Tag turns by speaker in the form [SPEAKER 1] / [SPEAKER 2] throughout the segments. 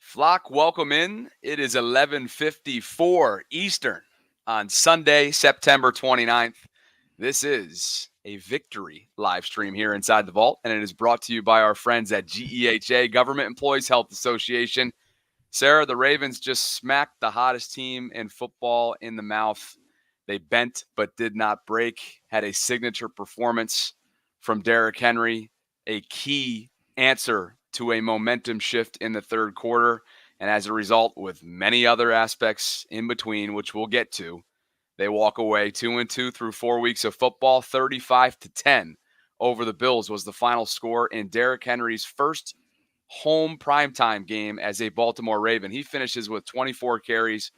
[SPEAKER 1] Flock, welcome in. It is 11:54 Eastern on Sunday, September 29th. This is a victory live stream here inside the vault, and it is brought to you by our friends at GEHA, Government Employees Health Association. Sarah, the Ravens just smacked the hottest team in football in the mouth. They bent but did not break, had a signature performance from Derrick Henry, a key answer to a momentum shift in the third quarter. And as a result, with many other aspects in between, which we'll get to, they walk away 2-2 through 4 weeks of football. 35-10 over the Bills was the final score in Derrick Henry's first home primetime game as a Baltimore Raven. He finishes with 24 carries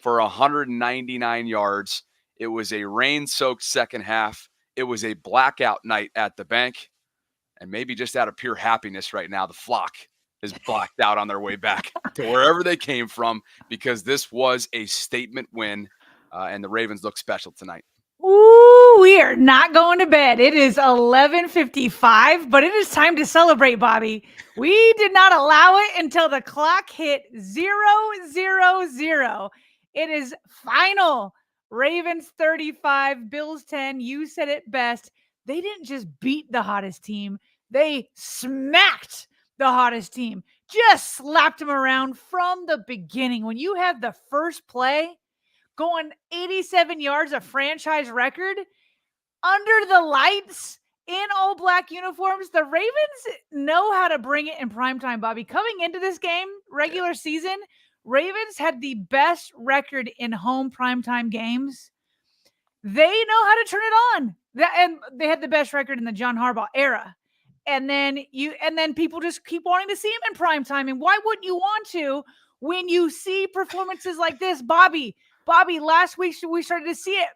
[SPEAKER 1] for 199 yards. It was a rain-soaked second half. It was a blackout night at the bank. And maybe just out of pure happiness right now, the flock is blacked out on their way back to wherever they came from, because this was a statement win, and the Ravens look special tonight.
[SPEAKER 2] Ooh, we are not going to bed. It is 11:55, but it is time to celebrate, Bobby. We did not allow it until the clock hit 0:00. It is final. Ravens 35, Bills 10. You said it best. They didn't just beat the hottest team. They smacked the hottest team. Just slapped them around from the beginning. When you have the first play going 87 yards, a franchise record, under the lights, in all black uniforms, the Ravens know how to bring it in primetime, Bobby. Coming into this game, regular season, Ravens had the best record in home primetime games. They know how to turn it on. And they had the best record in the John Harbaugh era. And then people just keep wanting to see him in primetime. And why wouldn't you want to when you see performances like this, Bobby? Last week we started to see it,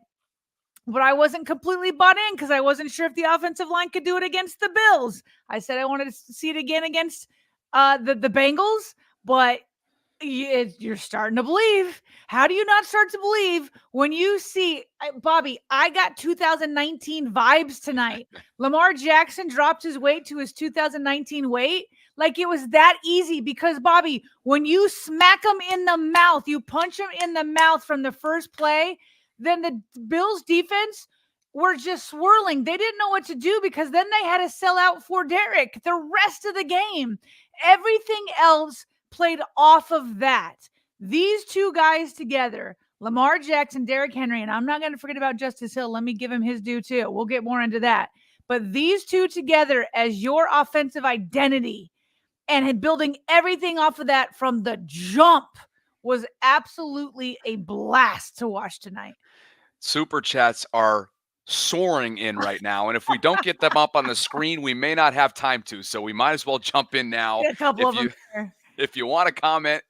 [SPEAKER 2] but I wasn't completely bought in because I wasn't sure if the offensive line could do it against the Bills. I said I wanted to see it again against the Bengals, but you're starting to believe. How do you not start to believe when you see, Bobby, I got 2019 vibes tonight. Lamar Jackson dropped his weight to his 2019 weight. Like it was that easy because, Bobby, when you smack him in the mouth, you punch him in the mouth from the first play, then the Bills defense were just swirling. They didn't know what to do because then they had to sell out for Derrick the rest of the game. Everything else played off of that. These two guys together, Lamar Jackson, Derrick Henry, and I'm not going to forget about Justice Hill. Let me give him his due too. We'll get more into that. But these two together as your offensive identity and building everything off of that from the jump was absolutely a blast to watch tonight.
[SPEAKER 1] Super chats are soaring in right now, and if we don't get them up on the screen, we may not have time to, so we might as well jump in now.
[SPEAKER 2] Get a couple of them there.
[SPEAKER 1] If you want to comment,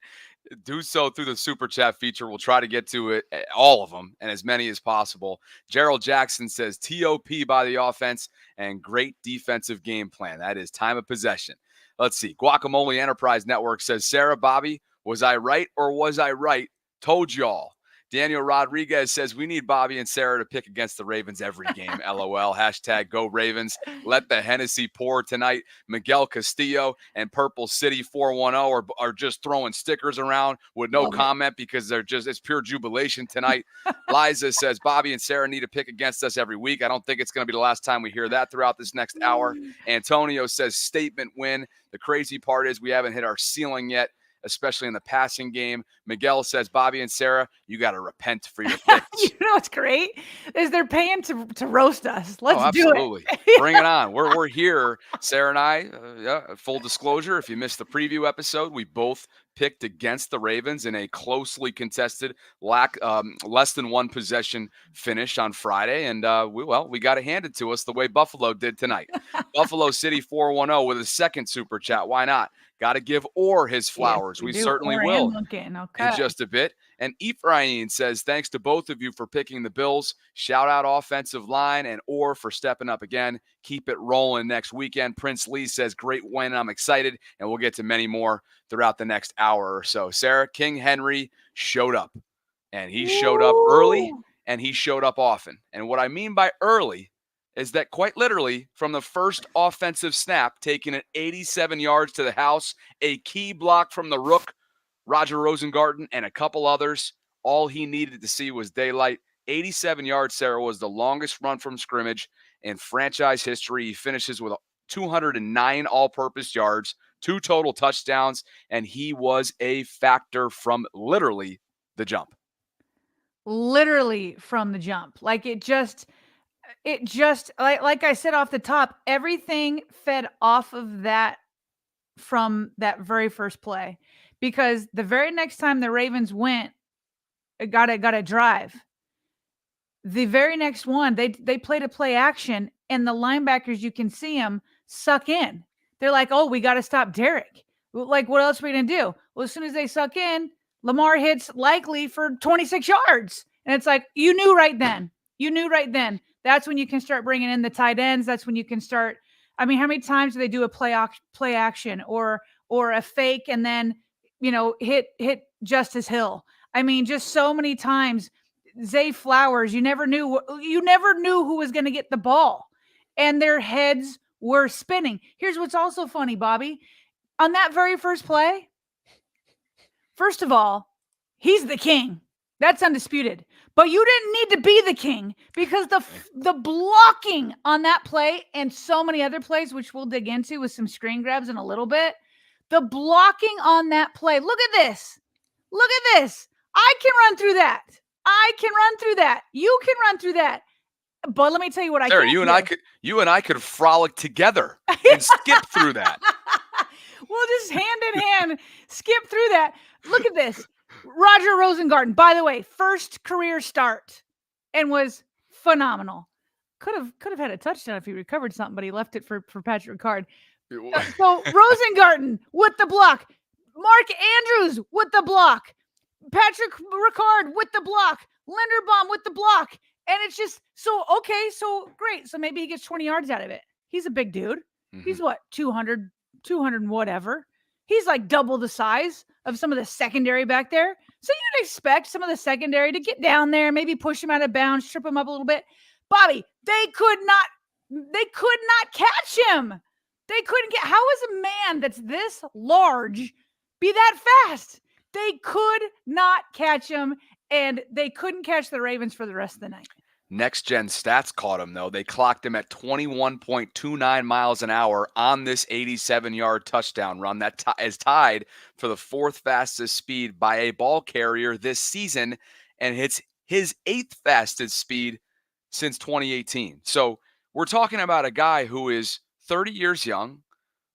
[SPEAKER 1] do so through the super chat feature. We'll try to get to it, all of them, and as many as possible. Gerald Jackson says TOP by the offense and great defensive game plan. That is time of possession. Let's see. Guacamole Enterprise Network says, Sarah, Bobby, was I right or was I right? Told y'all. Daniel Rodriguez says, we need Bobby and Sarah to pick against the Ravens every game. LOL. Hashtag go Ravens. Let the Hennessy pour tonight. Miguel Castillo and Purple City 410 are just throwing stickers around with no comment because it's pure jubilation tonight. Liza says, Bobby and Sarah need to pick against us every week. I don't think it's going to be the last time we hear that throughout this next hour. Antonio says, statement win. The crazy part is we haven't hit our ceiling yet, especially in the passing game. Miguel says, Bobby and Sarah, you got to repent for your picks.
[SPEAKER 2] You know what's great is they're paying to roast us. Let's do it.
[SPEAKER 1] Bring it on. We're here. Sarah and I, full disclosure, if you missed the preview episode, we both picked against the Ravens in a closely contested, less than one possession finish on Friday. And, we got it handed to us the way Buffalo did tonight. Buffalo City 410 with a second super chat. Why not? Got to give Orr his flowers. Yes, we certainly will in just a bit. And Ephraim says, thanks to both of you for picking the Bills. Shout out offensive line and Orr for stepping up again. Keep it rolling next weekend. Prince Lee says, great win. I'm excited. And we'll get to many more throughout the next hour or so. Sarah, King Henry showed up. And he showed up early and he showed up often. And what I mean by early is that quite literally from the first offensive snap, taking it 87 yards to the house, a key block from the Rook Roger Rosengarten, and a couple others. All he needed to see was daylight. 87 yards, Sarah, was the longest run from scrimmage in franchise history. He finishes with 209 all-purpose yards, 2 total touchdowns, and he was a factor from literally the jump.
[SPEAKER 2] Literally from the jump. Like it just like I said off the top, everything fed off of that from that very first play. Because the very next time the Ravens got a drive, the very next one, they played a play action, and the linebackers, you can see them suck in. They're like, oh, we got to stop Derrick. Like, what else are we going to do? Well, as soon as they suck in, Lamar hits likely for 26 yards. And it's like, you knew right then. You knew right then. That's when you can start bringing in the tight ends. That's when you can start. I mean, how many times do they do a play action or a fake and then, hit Justice Hill? I mean, just so many times. Zay Flowers, you never knew who was going to get the ball, and their heads were spinning. Here's what's also funny, Bobby. On that very first play, first of all, he's the king. That's undisputed. But you didn't need to be the king, because the blocking on that play and so many other plays, which we'll dig into with some screen grabs in a little bit, the blocking on that play. Look at this. Look at this. I can run through that. I can run through that. You can run through that. But let me tell you what
[SPEAKER 1] Sarah,
[SPEAKER 2] I can't do.
[SPEAKER 1] You and I could frolic together and skip through that.
[SPEAKER 2] We'll just hand in hand skip through that. Look at this. Roger Rosengarten, by the way, first career start and was phenomenal. Could have had a touchdown if he recovered something, but he left it for Patrick Ricard. So Rosengarten with the block. Mark Andrews with the block. Patrick Ricard with the block, Linderbaum with the block. And it's just so great. So maybe he gets 20 yards out of it. He's a big dude. Mm-hmm. He's what, 200 and whatever. He's like double the size of some of the secondary back there. So you'd expect some of the secondary to get down there, maybe push him out of bounds, trip him up a little bit. Bobby, they could not catch him. They couldn't get. How is a man that's this large be that fast? They could not catch him, and they couldn't catch the Ravens for the rest of the night.
[SPEAKER 1] Next Gen Stats caught him, though. They clocked him at 21.29 miles an hour on this 87-yard touchdown run. That is tied for the 4th fastest speed by a ball carrier this season, and it's his 8th fastest speed since 2018. So we're talking about a guy who is 30 years young.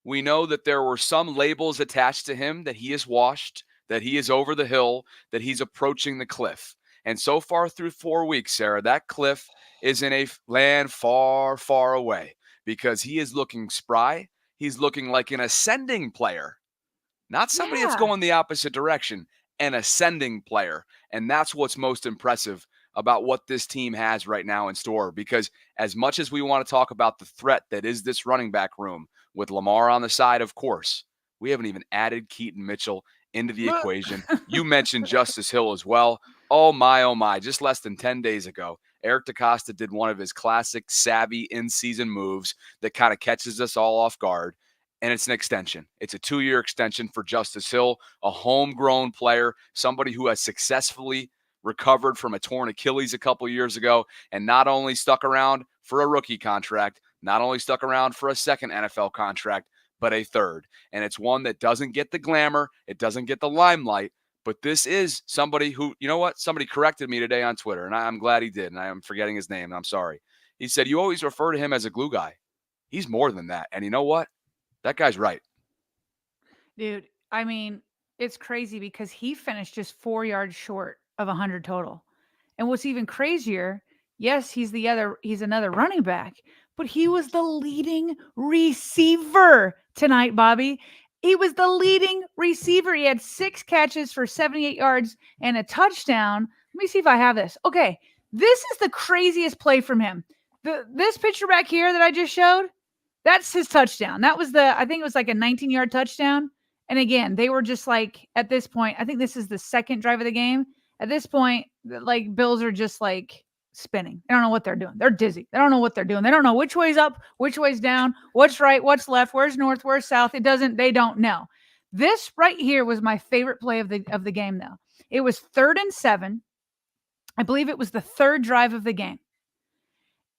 [SPEAKER 1] We know that there were some labels attached to him, that he is washed, that he is over the hill, that he's approaching the cliff. And so far through 4 weeks, Sarah, that cliff is in a land far, far away, because he is looking spry. He's looking like an ascending player, not somebody that's going the opposite direction, an ascending player. And that's what's most impressive about what this team has right now in store, because as much as we want to talk about the threat that is this running back room with Lamar on the side, of course, we haven't even added Keaton Mitchell into the equation. You mentioned Justice Hill as well. Oh my. Just less than 10 days ago, Eric DaCosta did one of his classic savvy in-season moves that kind of catches us all off guard, and it's an extension. It's a 2-year extension for Justice Hill, a homegrown player, somebody who has successfully recovered from a torn Achilles a couple years ago, and not only stuck around for a rookie contract, not only stuck around for a second NFL contract, but a third. And it's one that doesn't get the glamour. It doesn't get the limelight. But this is somebody who, you know what? Somebody corrected me today on Twitter, and I'm glad he did, and I'm forgetting his name, and I'm sorry. He said, you always refer to him as a glue guy. He's more than that. And you know what? That guy's right.
[SPEAKER 2] Dude, I mean, it's crazy because he finished just 4 yards short of 100 total. And what's even crazier, yes, he's another running back, but he was the leading receiver tonight, Bobby. He was the leading receiver. He had 6 catches for 78 yards and a touchdown. Let me see if I have this. Okay, this is the craziest play from him. This picture back here that I just showed, that's his touchdown. That was I think it was like a 19-yard touchdown. And again, they were just like, at this point, I think this is the second drive of the game. At this point, like, Bills are just like spinning. They don't know what they're doing. They're dizzy. They don't know what they're doing. They don't know which way's up, which way's down, what's right, what's left, where's north, where's south. They don't know. This right here was my favorite play of the game, though. It was 3rd and 7. I believe it was the 3rd drive of the game.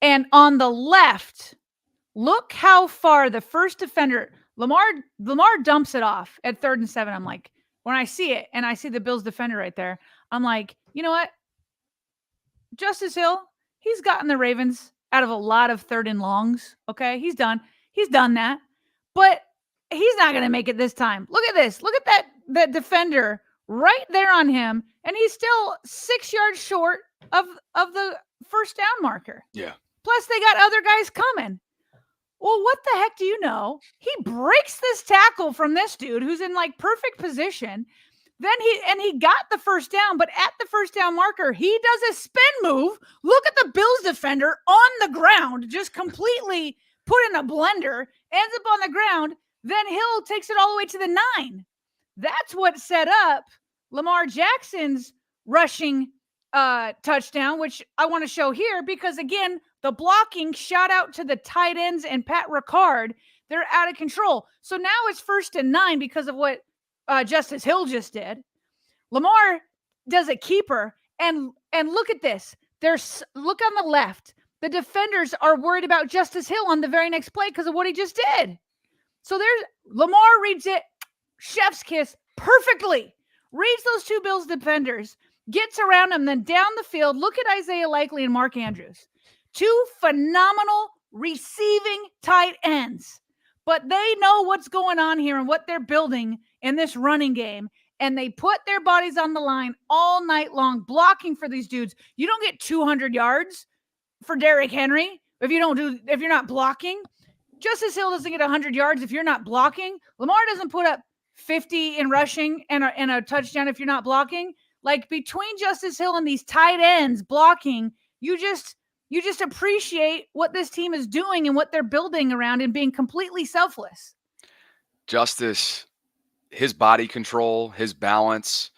[SPEAKER 2] And on the left, look how far the first defender, Lamar dumps it off at 3rd and 7. I'm like, when I see it and I see the Bills defender right there, I'm like, you know what? Justice Hill, he's gotten the Ravens out of a lot of 3rd and longs. Okay. He's done that. But he's not going to make it this time. Look at this. Look at that defender right there on him. And he's still 6 yards short of the first down marker.
[SPEAKER 1] Yeah.
[SPEAKER 2] Plus, they got other guys coming. Well, what the heck do you know? He breaks this tackle from this dude who's in like perfect position. Then he got the first down, but at the first down marker, he does a spin move. Look at the Bills defender on the ground, just completely put in a blender, ends up on the ground. Then Hill takes it all the way to the 9. That's what set up Lamar Jackson's rushing touchdown, which I want to show here because, again, the blocking, shout out to the tight ends and Pat Ricard. They're out of control. So now it's 1st and 9 because of what Justice Hill just did. Lamar does a keeper, and look at this. Look on the left. The defenders are worried about Justice Hill on the very next play because of what he just did. So there's Lamar reads it, chef's kiss, perfectly. Reads those 2 Bills defenders, gets around them, then down the field. Look at Isaiah Likely and Mark Andrews. 2 phenomenal receiving tight ends. But they know what's going on here and what they're building in this running game. And they put their bodies on the line all night long, blocking for these dudes. You don't get 200 yards for Derrick Henry if you're not blocking. Justice Hill doesn't get 100 yards if you're not blocking. Lamar doesn't put up 50 in rushing and a touchdown if you're not blocking. Like, between Justice Hill and these tight ends blocking, you just appreciate what this team is doing and what they're building around and being completely selfless.
[SPEAKER 1] Justice, his body control, his balance,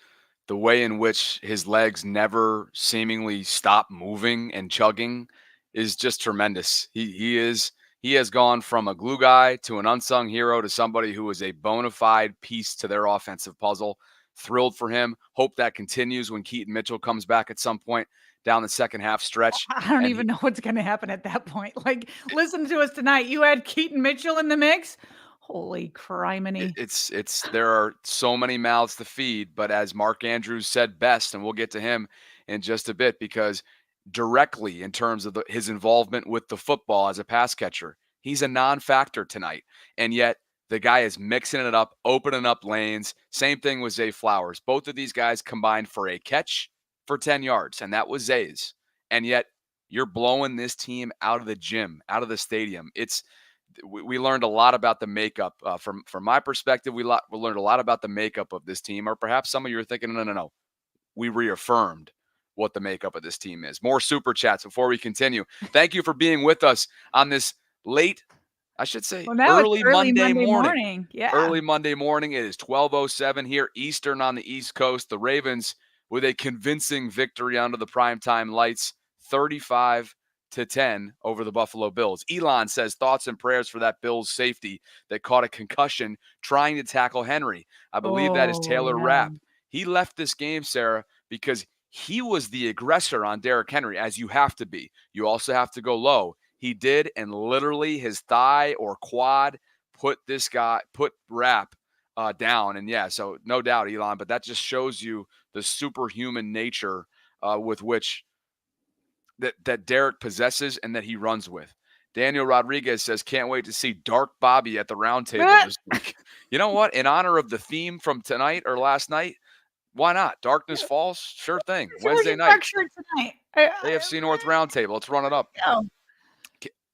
[SPEAKER 1] the way in which his legs never seemingly stop moving and chugging is just tremendous. He has gone from a glue guy to an unsung hero to somebody who is a bona fide piece to their offensive puzzle. Thrilled for him. Hope that continues when Keaton Mitchell comes back at some point down the second half stretch.
[SPEAKER 2] I don't even know what's going to happen at that point. Like, listen to us tonight. You had Keaton Mitchell in the mix. Holy criminy.
[SPEAKER 1] There are so many mouths to feed, but as Mark Andrews said best, and we'll get to him in just a bit, because directly in terms of his involvement with the football as a pass catcher, he's a non-factor tonight. And yet the guy is mixing it up, opening up lanes. Same thing with Zay Flowers. Both of these guys combined for a catch for 10 yards, and that was Zay's. And yet you're blowing this team out of the gym, out of the stadium. We learned a lot about the makeup. From my perspective, we learned a lot about the makeup of this team, or perhaps some of you are thinking, no. We reaffirmed what the makeup of this team is. More super chats before we continue. Thank you for being with us on this late, I should say, early Monday morning.
[SPEAKER 2] Yeah.
[SPEAKER 1] Early Monday morning. It is 12:07 here Eastern on the East Coast. The Ravens with a convincing victory under the primetime lights, 35-10 over the Buffalo Bills. Elon says thoughts and prayers for that Bills safety that caught a concussion trying to tackle Henry. I believe that is Taylor Rapp. He left this game, Sarah, because he was the aggressor on Derrick Henry, as you have to be. You also have to go low. He did, and literally his thigh or quad put Rapp down. And yeah, so no doubt, Elon, but that just shows you the superhuman nature with which that Derrick possesses and that he runs with. Daniel Rodriguez says, can't wait to see Dark Bobby at the round table this week. You know what? In honor of the theme from tonight or last night, why not? Darkness Falls? Sure thing. Wednesday night.
[SPEAKER 2] Tonight.
[SPEAKER 1] AFC North Roundtable. Let's run it up.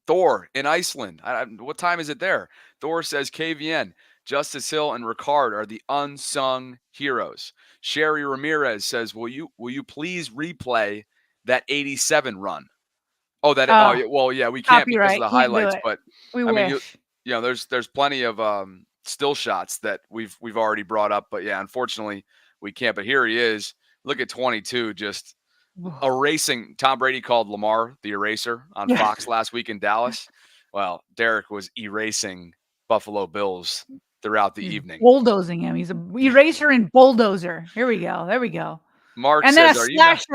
[SPEAKER 1] Thor in Iceland. What time is it there? Thor says KVN, Justice Hill, and Ricard are the unsung heroes. Sherry Ramirez says, will you please replay that 87 run? We can't because of the highlights, but
[SPEAKER 2] we wish.
[SPEAKER 1] Mean, there's plenty of still shots that we've already brought up, but yeah, unfortunately we can't. But here he is. Look at 22, just erasing. Tom Brady called Lamar the eraser on Fox last week in Dallas. Well, Derrick was erasing Buffalo Bills throughout the
[SPEAKER 2] He's
[SPEAKER 1] evening.
[SPEAKER 2] bulldozing him. He's a eraser and bulldozer. Here we go. There we go.
[SPEAKER 1] Mark
[SPEAKER 2] And then a
[SPEAKER 1] says, "Are you not?"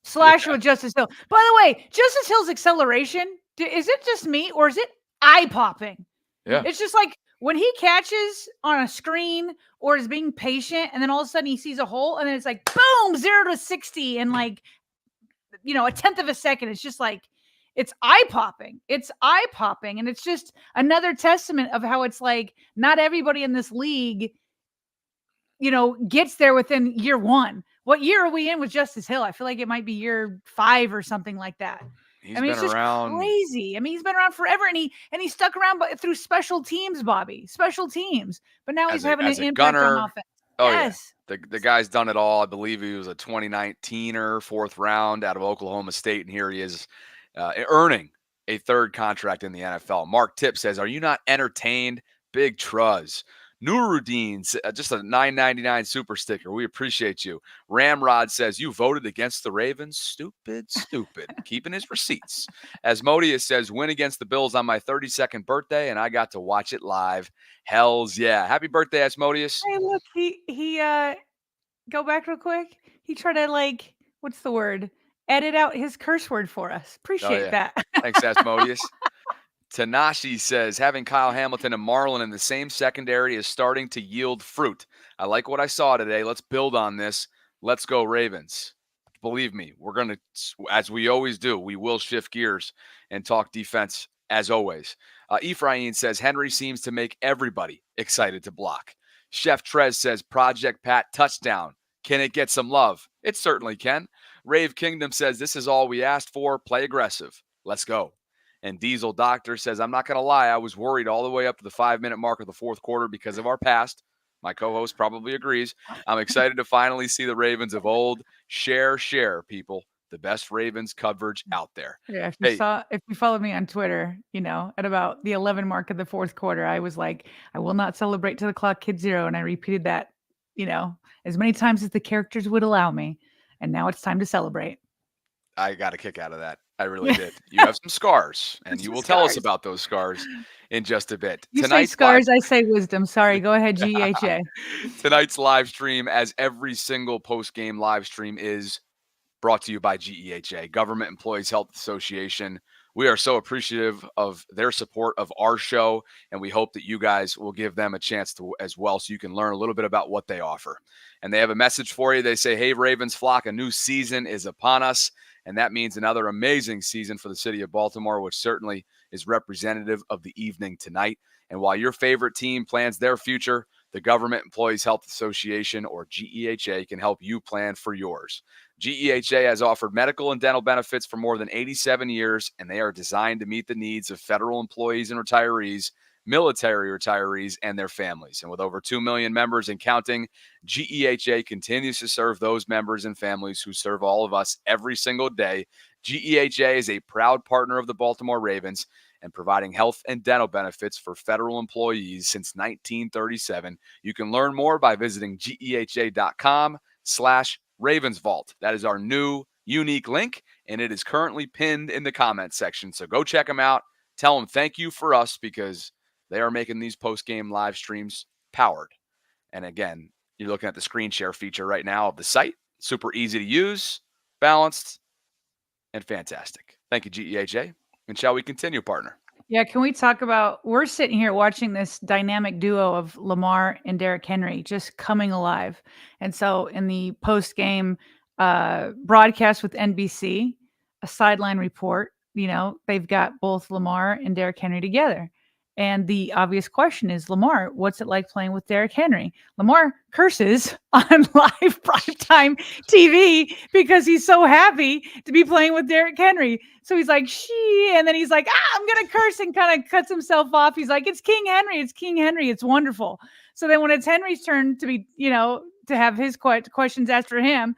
[SPEAKER 2] slasher with Justice Hill. By the way, Justice Hill's acceleration, is it just me or is it eye popping?
[SPEAKER 1] Yeah.
[SPEAKER 2] It's just like when he catches on a screen or is being patient and then all of a sudden he sees a hole and then it's like, boom, 0 to 60 in like, a tenth of a second. It's just like, it's eye popping. It's eye popping. And it's just another testament of how it's like not everybody in this league gets there within year one. What year are we in with Justice Hill? I feel like it might be year 5 or something like that.
[SPEAKER 1] He's been
[SPEAKER 2] It's just
[SPEAKER 1] around.
[SPEAKER 2] crazy. He's been around forever, and he stuck around through special teams, Bobby, special teams. But now he's having an impact on offense.
[SPEAKER 1] Oh
[SPEAKER 2] yes,
[SPEAKER 1] yeah, the guy's done it all. I believe he was a 2019er, 4th round out of Oklahoma State, and here he is, earning a 3rd contract in the NFL. Mark Tipp says, "Are you not entertained?" Big Truz. Nuruddin, just a $9.99 super sticker. We appreciate you. Ramrod says, "You voted against the Ravens. Stupid. Keeping his receipts." Asmodeus says, "Win against the Bills on my 32nd birthday, and I got to watch it live. Hells yeah. Happy birthday, Asmodeus."
[SPEAKER 2] hey, look, he go back real quick. He tried to what's the word? Edit out his curse word for us. Appreciate that.
[SPEAKER 1] Thanks, Asmodeus. Tanashi says, "Having Kyle Hamilton and Marlon in the same secondary is starting to yield fruit. I like what I saw today. Let's build on this. Let's go Ravens." Believe me, we're going to, as we always do, we will shift gears and talk defense as always. Ephraim says, "Henry seems to make everybody excited to block." Chef Trez says, "Project Pat touchdown. Can it get some love?" It certainly can. Rave Kingdom says, "This is all we asked for. Play aggressive. Let's go." And Diesel Doctor says, "I'm not going to lie. I was worried all the way up to the 5-minute mark of the 4th quarter because of our past." My co-host probably agrees. "I'm excited to finally see the Ravens of old. Share, people. The best Ravens coverage out there."
[SPEAKER 2] Yeah,
[SPEAKER 1] Hey,
[SPEAKER 2] if you followed me on Twitter, at about the 11 mark of the 4th quarter, I was like, I will not celebrate till the clock hits 0. And I repeated that, as many times as the characters would allow me. And now it's time to celebrate.
[SPEAKER 1] I got a kick out of that. I really did. You have some scars, and you will tell us about those scars in just a bit.
[SPEAKER 2] You say scars, I say wisdom. Sorry, go ahead, GEHA.
[SPEAKER 1] Tonight's live stream, as every single post-game live stream is, brought to you by GEHA, Government Employees Health Association. We are so appreciative of their support of our show, and we hope that you guys will give them a chance to as well so you can learn a little bit about what they offer. And they have a message for you. They say, "Hey, Ravens flock, a new season is upon us." And that means another amazing season for the city of Baltimore, which certainly is representative of the evening tonight. And while your favorite team plans their future, the Government Employees Health Association, or GEHA, can help you plan for yours. GEHA has offered medical and dental benefits for more than 87 years, and they are designed to meet the needs of federal employees and retirees, military retirees, and their families. And with over 2 million members and counting, GEHA continues to serve those members and families who serve all of us every single day. GEHA is a proud partner of the Baltimore Ravens and providing health and dental benefits for federal employees since 1937. You can learn more by visiting GEHA.com/RavensVault. That is our new unique link, and it is currently pinned in the comments section. So go check them out. Tell them thank you for us, because they are making these post-game live streams powered. And again, you're looking at the screen share feature right now of the site. Super easy to use, balanced, and fantastic. Thank you, GEHA. And shall we continue, partner?
[SPEAKER 2] Yeah, can we talk about, we're sitting here watching this dynamic duo of Lamar and Derrick Henry just coming alive. And so in the post-game broadcast with NBC, a sideline report, they've got both Lamar and Derrick Henry together. And the obvious question is, Lamar, what's it like playing with Derrick Henry? Lamar curses on live primetime TV because he's so happy to be playing with Derrick Henry. So he's like, "She," and then he's like, "I'm going to curse," and kind of cuts himself off. He's like, "It's King Henry. It's King Henry. It's wonderful." So then when it's Henry's turn to be, to have his questions asked for him,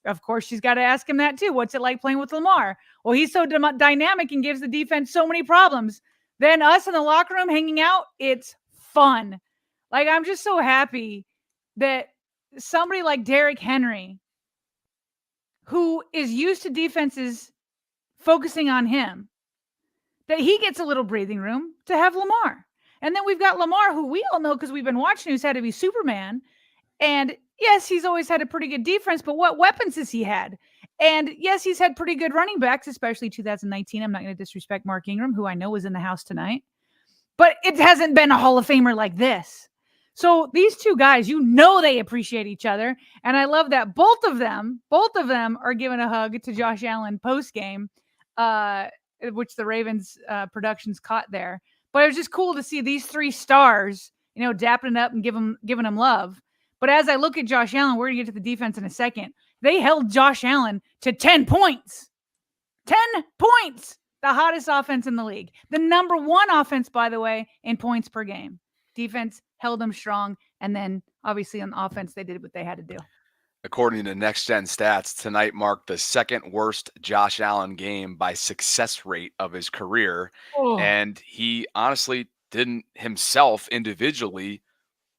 [SPEAKER 2] of course, she's got to ask him that too. What's it like playing with Lamar? Well, he's so dynamic and gives the defense so many problems. Then us in the locker room hanging out, it's fun. Like, I'm just so happy that somebody like Derrick Henry, who is used to defenses focusing on him, that he gets a little breathing room to have Lamar. And then we've got Lamar, who we all know because we've been watching, who's had to be Superman. And yes, he's always had a pretty good defense, but what weapons has he had? And yes, he's had pretty good running backs, especially 2019. I'm not going to disrespect Mark Ingram, who I know was in the house tonight, but it hasn't been a Hall of Famer like this. So these two guys, they appreciate each other. And I love that both of them are giving a hug to Josh Allen post game, which the Ravens productions caught there. But it was just cool to see these three stars, dapping it up and giving them love. But as I look at Josh Allen, we're going to get to the defense in a second. They held Josh Allen to 10 points. 10 points. The hottest offense in the league. The number one offense, by the way, in points per game. Defense held them strong. And then, obviously, on the offense, they did what they had to do.
[SPEAKER 1] According to Next Gen Stats, tonight marked the second worst Josh Allen game by success rate of his career.
[SPEAKER 2] Oh.
[SPEAKER 1] And he honestly didn't himself individually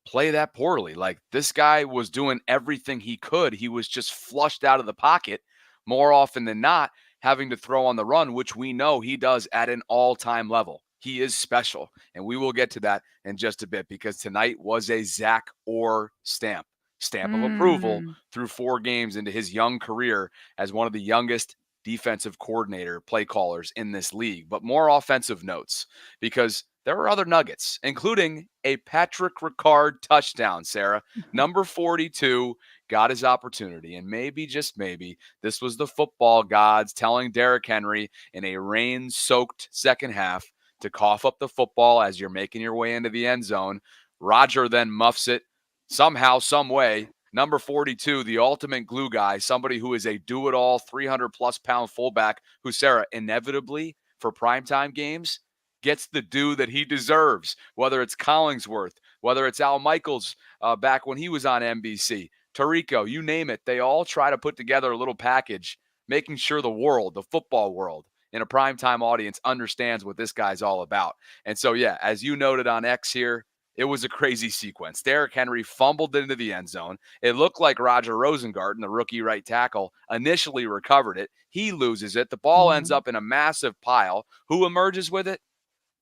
[SPEAKER 1] play that poorly. Like, this guy was doing everything he could. He was just flushed out of the pocket more often than not, having to throw on the run, which we know he does at an all-time level. He is special, and we will get to that in just a bit because tonight was a Zach Orr stamp of approval through 4 games into his young career as one of the youngest defensive coordinator play callers in this league. But more offensive notes, because there are other nuggets, including a Patrick Ricard touchdown, Sarah. Number 42 got his opportunity, and maybe, just maybe, this was the football gods telling Derrick Henry in a rain-soaked second half to cough up the football as you're making your way into the end zone. Roger then muffs it somehow, some way. Number 42, the ultimate glue guy, somebody who is a do-it-all 300-plus pound fullback who, Sarah, inevitably for primetime games gets the due that he deserves, whether it's Collingsworth, whether it's Al Michaels back when he was on NBC, Tirico, you name it. They all try to put together a little package, making sure the football world, in a primetime audience understands what this guy's all about. And so, yeah, as you noted on X here, it was a crazy sequence. Derrick Henry fumbled into the end zone. It looked like Roger Rosengarten, the rookie right tackle, initially recovered it. He loses it. The ball ends up in a massive pile. Who emerges with it?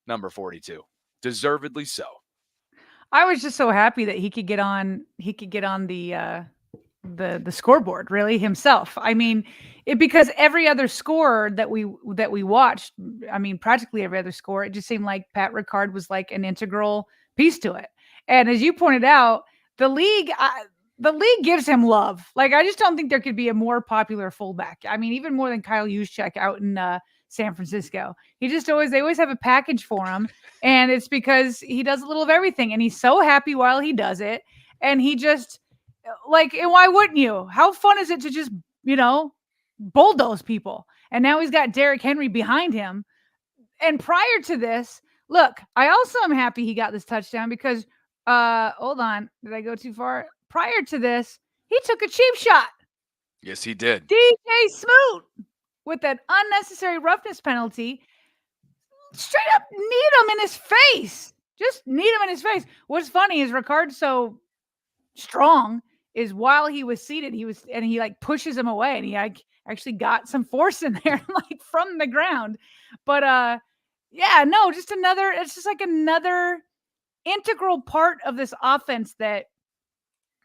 [SPEAKER 1] Number 42. Deservedly so.
[SPEAKER 2] I was just so happy that he could get on the scoreboard, really, himself. I mean, because every other score that we watched, I mean, practically every other score, it just seemed like Pat Ricard was like an integral piece to it. And as you pointed out, the league gives him love. Like, I just don't think there could be a more popular fullback. I mean, even more than Kyle Juszczyk out in San Francisco. They always have a package for him, and it's because he does a little of everything, and he's so happy while he does it. And he just, like, and why wouldn't you? How fun is it to just, bulldoze people? And now he's got Derrick Henry behind him. And prior to this, look, I also am happy he got this touchdown because, hold on, did I go too far? Prior to this, he took a cheap shot.
[SPEAKER 1] Yes, he did.
[SPEAKER 2] DJ Smoot with that unnecessary roughness penalty. Straight up need him in his face. Just need him in his face. What's funny is Ricard's so strong is while he was seated, he like pushes him away, and he like actually got some force in there, like from the ground. But it's just like another integral part of this offense that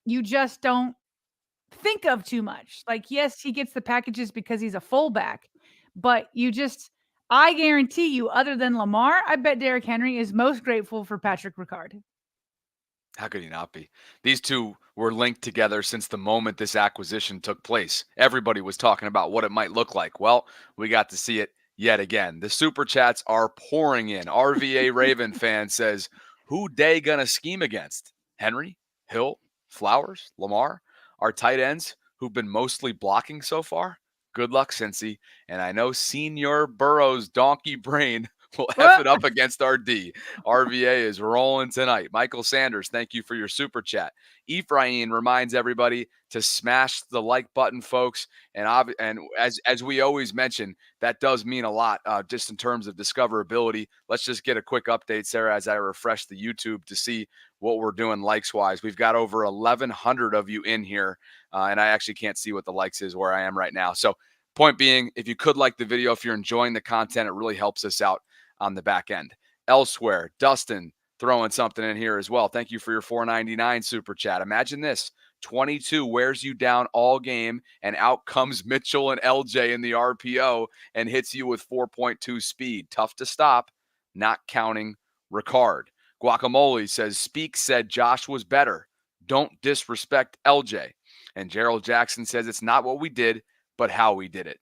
[SPEAKER 2] you just don't think of too much. Like, yes, he gets the packages because he's a fullback, but I guarantee you, other than Lamar, I bet Derrick Henry is most grateful for Patrick Ricard.
[SPEAKER 1] How could he not be? These two were linked together since the moment this acquisition took place. Everybody was talking about what it might look like. Well, we got to see it yet again. The super chats are pouring in. RVA Raven fan says, who they gonna scheme against? Henry, Hill, Flowers, Lamar, our tight ends who've been mostly blocking so far? Good luck, Cincy. And I know Senior Burrow's donkey brain will F it up against our D. RVA is rolling tonight. Michael Sanders, thank you for your super chat. Ephraim reminds everybody to smash the like button, folks. And as we always mention, that does mean a lot just in terms of discoverability. Let's just get a quick update, Sarah, as I refresh the YouTube to see what we're doing likes-wise. We've got over 1,100 of you in here, and I actually can't see what the likes is where I am right now. So point being, if you could like the video, if you're enjoying the content, it really helps us out on the back end. Elsewhere, Dustin, throwing something in here as well. Thank you for your $4.99 super chat. Imagine this. 22 wears you down all game, and out comes Mitchell and LJ in the RPO and hits you with 4.2 speed. Tough to stop, not counting Ricard. Guacamole says, Speak said Josh was better. Don't disrespect LJ. And Gerald Jackson says, it's not what we did, but how we did it.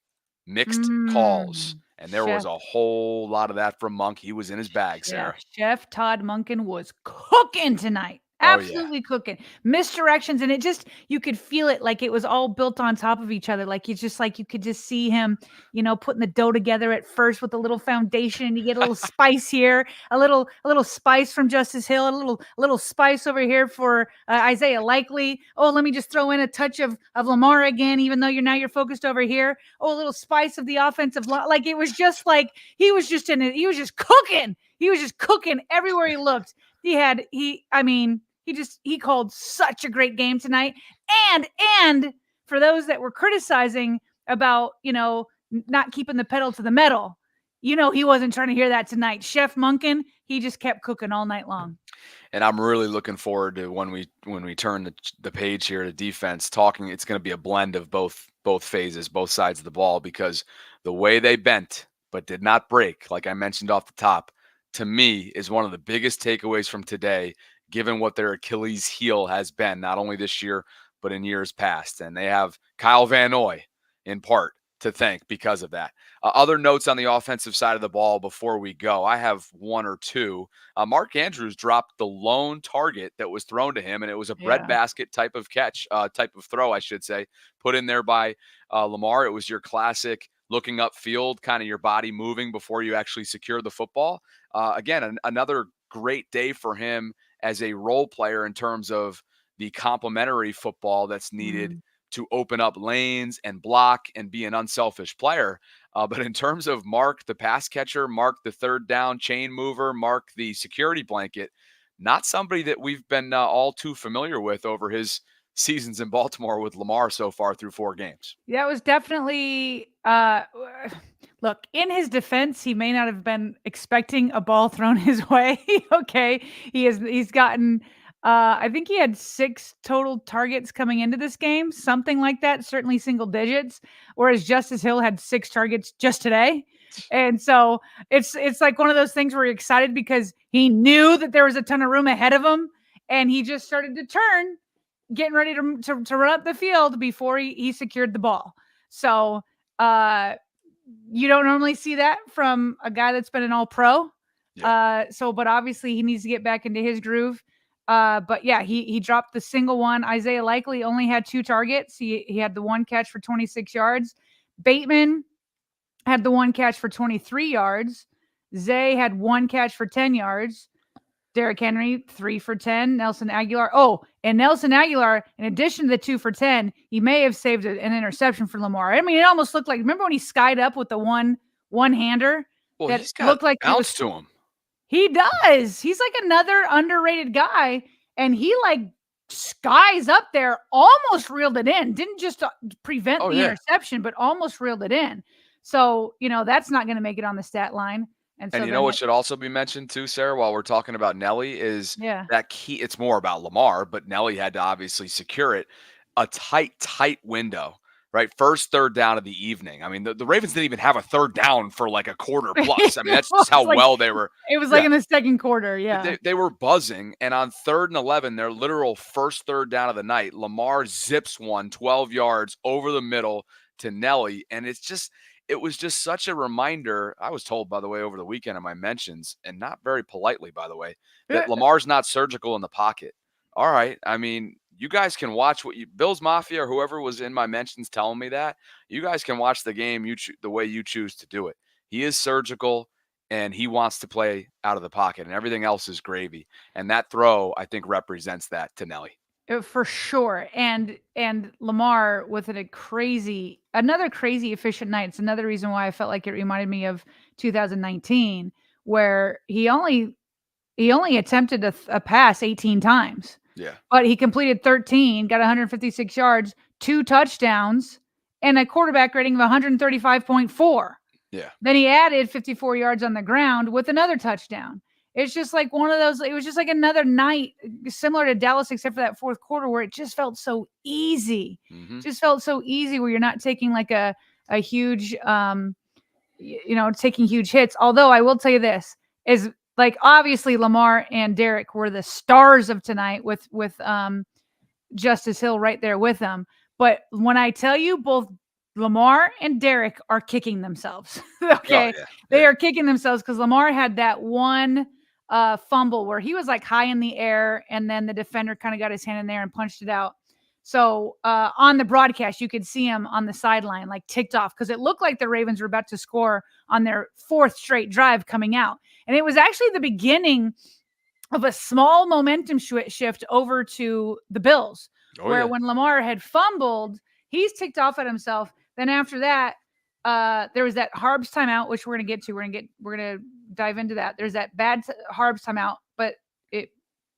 [SPEAKER 1] Mixed calls. And there was a whole lot of that from Monk. He was in his bag, Sarah.
[SPEAKER 2] Chef Todd Monken was cooking tonight. Absolutely cooking. Misdirections. And it just, you could feel it like it was all built on top of each other. Like, it's just like you could just see him, putting the dough together at first with a little foundation, and you get a little spice here, a little spice from Justice Hill, a little spice over here for Isaiah Likely. Oh, let me just throw in a touch of Lamar again, even though you're focused over here. Oh, a little spice of the offensive line. Like, it was just like, he was just cooking. He was just cooking everywhere he looked. He called such a great game tonight. And for those that were criticizing about, not keeping the pedal to the metal, he wasn't trying to hear that tonight. Chef Monken, he just kept cooking all night long.
[SPEAKER 1] And I'm really looking forward to when we turn the page here to defense, talking. It's going to be a blend of both phases, both sides of the ball, because the way they bent but did not break, like I mentioned off the top, to me is one of the biggest takeaways from today, given what their Achilles heel has been, not only this year, but in years past. And they have Kyle Van Noy in part to thank because of that. Other notes on the offensive side of the ball before we go, I have one or two. Mark Andrews dropped the lone target that was thrown to him, and it was a breadbasket type of catch, type of throw, I should say, put in there by Lamar. It was your classic looking upfield, kind of your body moving before you actually secure the football. Again, another great day for him as a role player in terms of the complementary football that's needed to open up lanes and block and be an unselfish player. But in terms of Mark, the pass catcher, Mark, the third down chain mover, Mark, the security blanket, not somebody that we've been all too familiar with over his seasons in Baltimore with Lamar so far through 4 games.
[SPEAKER 2] Yeah, it was definitely look, in his defense, he may not have been expecting a ball thrown his way. Okay. He's gotten I think he had 6 total targets coming into this game, something like that, certainly single digits, whereas Justice Hill had 6 targets just today. And so it's like one of those things where you're excited because he knew that there was a ton of room ahead of him, and he just started to turn, getting ready to run up the field before he secured the ball. So you don't normally see that from a guy that's been an all-pro. But obviously he needs to get back into his groove. But yeah, he dropped the single one. Isaiah Likely only had 2 targets. He had the 1 catch for 26 yards. Bateman had the 1 catch for 23 yards. Zay had 1 catch for 10 yards. Derrick Henry, 3 for 10. Nelson Aguilar. Oh, and Nelson Aguilar, in addition to the 2 for 10, he may have saved an interception for Lamar. I mean, it almost looked like, remember when he skied up with the one-hander?
[SPEAKER 1] Well,
[SPEAKER 2] that
[SPEAKER 1] he's got
[SPEAKER 2] looked like
[SPEAKER 1] bounce to him.
[SPEAKER 2] He does. He's like another underrated guy, and he like skies up there, almost reeled it in. Didn't just prevent the interception, but almost reeled it in. So, that's not going to make it on the stat line. And so
[SPEAKER 1] what should also be mentioned too, Sarah, while we're talking about Nelly, is that key. It's more about Lamar, but Nelly had to obviously secure it. A tight window, right? First third down of the evening. I mean, the Ravens didn't even have a third down for like a quarter plus. I mean, that's just how well they were.
[SPEAKER 2] It was like in the second quarter. Yeah.
[SPEAKER 1] They were buzzing. And on 3rd and 11, their literal first third down of the night, Lamar zips one 12 yards over the middle to Nelly. And it was just such a reminder. I was told, by the way, over the weekend in my mentions, and not very politely, by the way, that Lamar's not surgical in the pocket. All right. I mean, you guys can watch Bills Mafia or whoever was in my mentions telling me that. You guys can watch the game the way you choose to do it. He is surgical, and he wants to play out of the pocket, and everything else is gravy. And that throw, I think, represents that to Nelly.
[SPEAKER 2] For sure. And Lamar with another crazy efficient night. It's another reason why I felt like it reminded me of 2019, where he only attempted a pass 18 times.
[SPEAKER 1] Yeah.
[SPEAKER 2] But he completed 13, got 156 yards, 2 touchdowns, and a quarterback rating of 135.4.
[SPEAKER 1] Yeah.
[SPEAKER 2] Then he added 54 yards on the ground with another touchdown. It's just like one of those. It was just like another night similar to Dallas, except for that fourth quarter where it just felt so easy. Just felt so easy where you're not taking like a huge taking huge hits. Although I will tell you this is like obviously Lamar and Derrick were the stars of tonight with Justice Hill right there with them. But when I tell you both Lamar and Derrick are kicking themselves, okay, they are kicking themselves because Lamar had that one fumble where he was like high in the air and then the defender kind of got his hand in there and punched it out. So on the broadcast, you could see him on the sideline, like ticked off because it looked like the Ravens were about to score on their fourth straight drive coming out. And it was actually the beginning of a small momentum shift over to the Bills, where when Lamar had fumbled, he's ticked off at himself. Then after that, there was that Harbs timeout, which we're going to get to. We're going to dive into that. There's that bad Harbs timeout, but it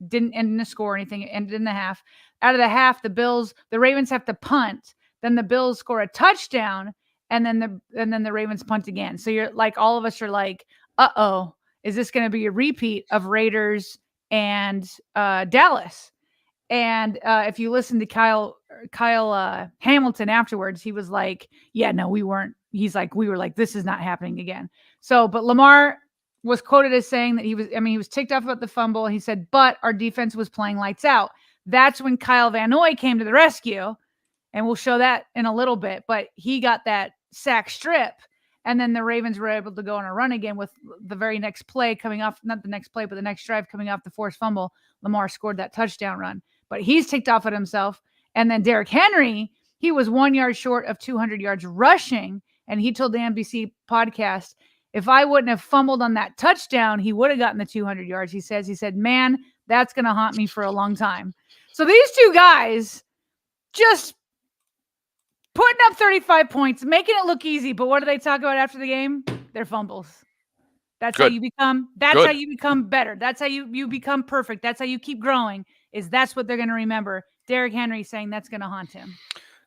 [SPEAKER 2] didn't end in a score or anything. It ended in the half. Out of the half, the Ravens have to punt. Then the Bills score a touchdown, and then the Ravens punt again. So you're like, all of us are like, uh-oh, is this going to be a repeat of Raiders and Dallas? And if you listen to Kyle Hamilton afterwards, he was like, yeah, no, we weren't. He's like, we were like, this is not happening again. So, but Lamar was quoted as saying that he was ticked off about the fumble. He said, but our defense was playing lights out. That's when Kyle Van Noy came to the rescue. And we'll show that in a little bit. But he got that sack strip. And then the Ravens were able to go on a run again with the very next play coming off, not the next play, but the next drive coming off the forced fumble. Lamar scored that touchdown run. But he's ticked off at himself. And then Derrick Henry, he was 1 yard short of 200 yards rushing. And he told the NBC podcast, if I wouldn't have fumbled on that touchdown, he would have gotten the 200 yards. He said, man, that's going to haunt me for a long time. So these two guys just putting up 35 points, making it look easy. But what do they talk about after the game? Their fumbles. That's how you become. That's how you become better. That's how you become perfect. That's how you keep growing. That's what they're going to remember. Derrick Henry saying that's going to haunt him.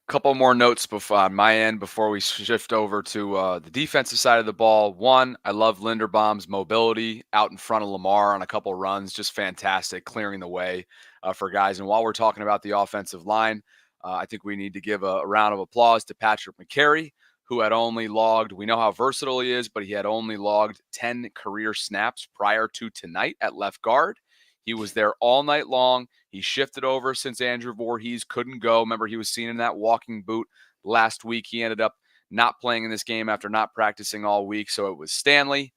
[SPEAKER 1] Couple more notes on my end before we shift over to the defensive side of the ball. One, I love Linderbaum's mobility out in front of Lamar on a couple runs. Just fantastic, clearing the way for guys. And while we're talking about the offensive line, I think we need to give a round of applause to Patrick McCary, who had only logged, we know how versatile he is, but he had only logged 10 career snaps prior to tonight at left guard. He was there all night long. He shifted over since Andrew Voorhees couldn't go. Remember, he was seen in that walking boot last week. He ended up not playing in this game after not practicing all week. So it was Stanley,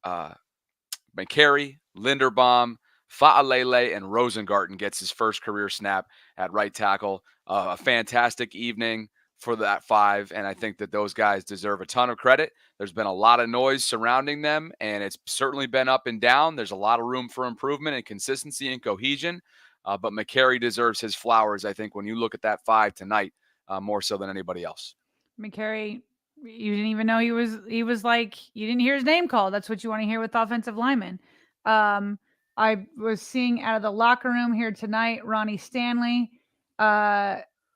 [SPEAKER 1] McCary, Linderbaum, Fa'alele, and Rosengarten gets his first career snap at right tackle. A fantastic evening for that five, and I think that those guys deserve a ton of credit. There's been a lot of noise surrounding them, and it's certainly been up and down. There's a lot of room for improvement and consistency and cohesion, but McCary deserves his flowers, I think, when you look at that five tonight, more so than anybody else.
[SPEAKER 2] McCary, you didn't even know he was like, you didn't hear his name called. That's what you want to hear with offensive linemen. I was seeing out of the locker room here tonight, Ronnie Stanley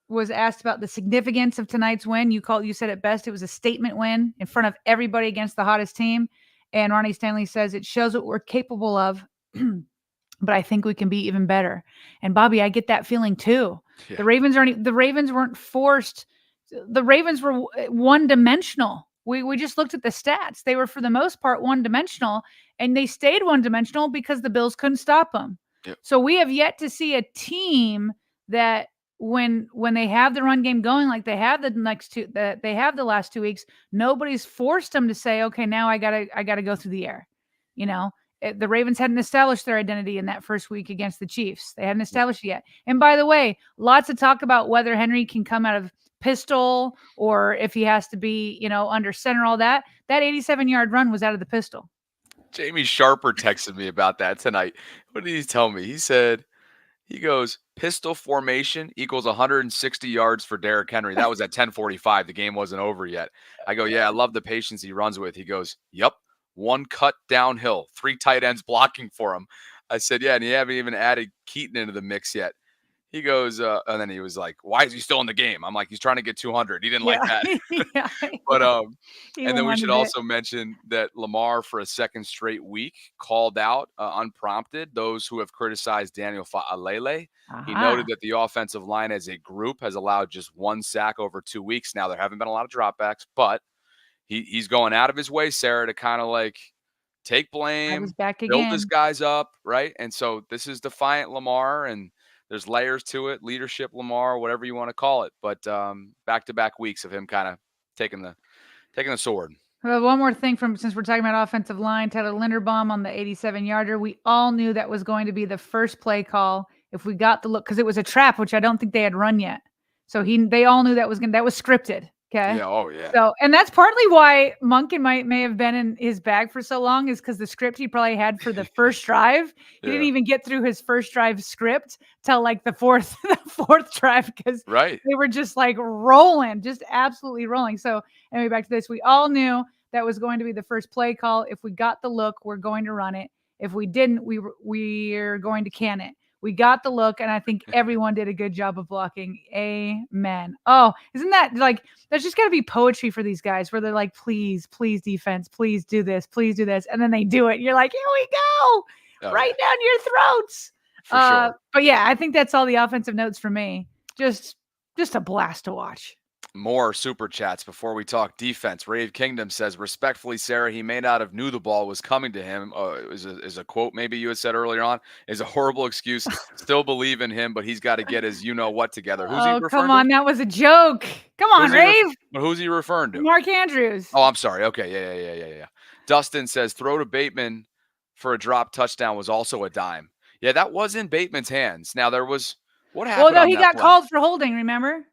[SPEAKER 2] was asked about the significance of tonight's win. You said it best. It was a statement win in front of everybody against the hottest team. And Ronnie Stanley says it shows what we're capable of, but I think we can be even better. And Bobby, I get that feeling too. Yeah. The Ravens weren't forced. The Ravens were one-dimensional. We just looked at the stats. They were, for the most part, one-dimensional, and they stayed one-dimensional because the Bills couldn't stop them. Yep. So we have yet to see a team that when they have the run game going like they have the last 2 weeks, nobody's forced them to say, okay, now I gotta go through the air. The Ravens hadn't established their identity in that first week against the Chiefs. They hadn't established it yet. And by the way, lots of talk about whether Henry can come out of pistol or if he has to be, under center, all that. That 87-yard run was out of the pistol.
[SPEAKER 1] Jamie Sharper texted me about that tonight. What did he tell me? He goes, pistol formation equals 160 yards for Derrick Henry. That was at 10:45. The game wasn't over yet. I go, yeah, I love the patience he runs with. He goes, yep, one cut downhill, 3 tight ends blocking for him. I said, yeah, and you haven't even added Keaton into the mix yet. He goes, and then he was like, "Why is he still in the game?" I'm like, "He's trying to get 200." He didn't like
[SPEAKER 2] Yeah.
[SPEAKER 1] that.
[SPEAKER 2] Yeah.
[SPEAKER 1] But
[SPEAKER 2] He
[SPEAKER 1] and then we should
[SPEAKER 2] wanted it.
[SPEAKER 1] also mention that Lamar, for a second straight week, called out unprompted those who have criticized Daniel Fa'alele. He noted
[SPEAKER 2] Aha.
[SPEAKER 1] that the offensive line as a group has allowed just one sack over 2 weeks. Now there haven't been a lot of dropbacks, but he's going out of his way, Sarah, to kind of like take
[SPEAKER 2] I was
[SPEAKER 1] blame,
[SPEAKER 2] back
[SPEAKER 1] build his
[SPEAKER 2] again.
[SPEAKER 1] guys up, right? And so this is defiant Lamar, and there's layers to it, leadership Lamar, whatever you want to call it. But back-to-back weeks of him kind of taking the sword.
[SPEAKER 2] One more thing from since we're talking about offensive line, Tyler Linderbaum on the 87-yarder. We all knew that was going to be the first play call if we got the look because it was a trap, which I don't think they had run yet. So they all knew that was scripted. Okay.
[SPEAKER 1] Yeah. Oh yeah.
[SPEAKER 2] So, and that's partly why Monken may have been in his bag for so long is because the script he probably had for the first drive, he didn't
[SPEAKER 1] Yeah.
[SPEAKER 2] even get through his first drive script till like the fourth drive because
[SPEAKER 1] Right.
[SPEAKER 2] they were just like rolling, just absolutely rolling. So anyway, back to this. We all knew that was going to be the first play call. If we got the look, we're going to run it. If we didn't, we're going to can it. We got the look, and I think everyone did a good job of blocking. Amen. Oh, isn't that like there's just got to be poetry for these guys where they're like, please, please, defense, please do this, and then they do it. You're like, here we go,
[SPEAKER 1] Oh,
[SPEAKER 2] right
[SPEAKER 1] yeah.
[SPEAKER 2] down your throats.
[SPEAKER 1] For sure.
[SPEAKER 2] But yeah, I think that's all the offensive notes for me. Just a blast to watch.
[SPEAKER 1] More super chats before we talk defense. Rave Kingdom says, respectfully, Sarah, he may not have knew the ball was coming to him. Is a quote maybe you had said earlier on, is a horrible excuse. Still believe in him, but he's got to get his you-know-what together. Who's he
[SPEAKER 2] Oh,
[SPEAKER 1] referring
[SPEAKER 2] come on.
[SPEAKER 1] to?
[SPEAKER 2] That was a joke. Come on, Rave.
[SPEAKER 1] Who's he referring to?
[SPEAKER 2] Mark Andrews.
[SPEAKER 1] Oh, I'm sorry. Okay, yeah. Dustin says, throw to Bateman for a drop touchdown was also a dime. Yeah, that was in Bateman's hands. Now, what happened
[SPEAKER 2] Well, no,
[SPEAKER 1] on
[SPEAKER 2] he
[SPEAKER 1] that
[SPEAKER 2] got
[SPEAKER 1] play?
[SPEAKER 2] called for holding, remember?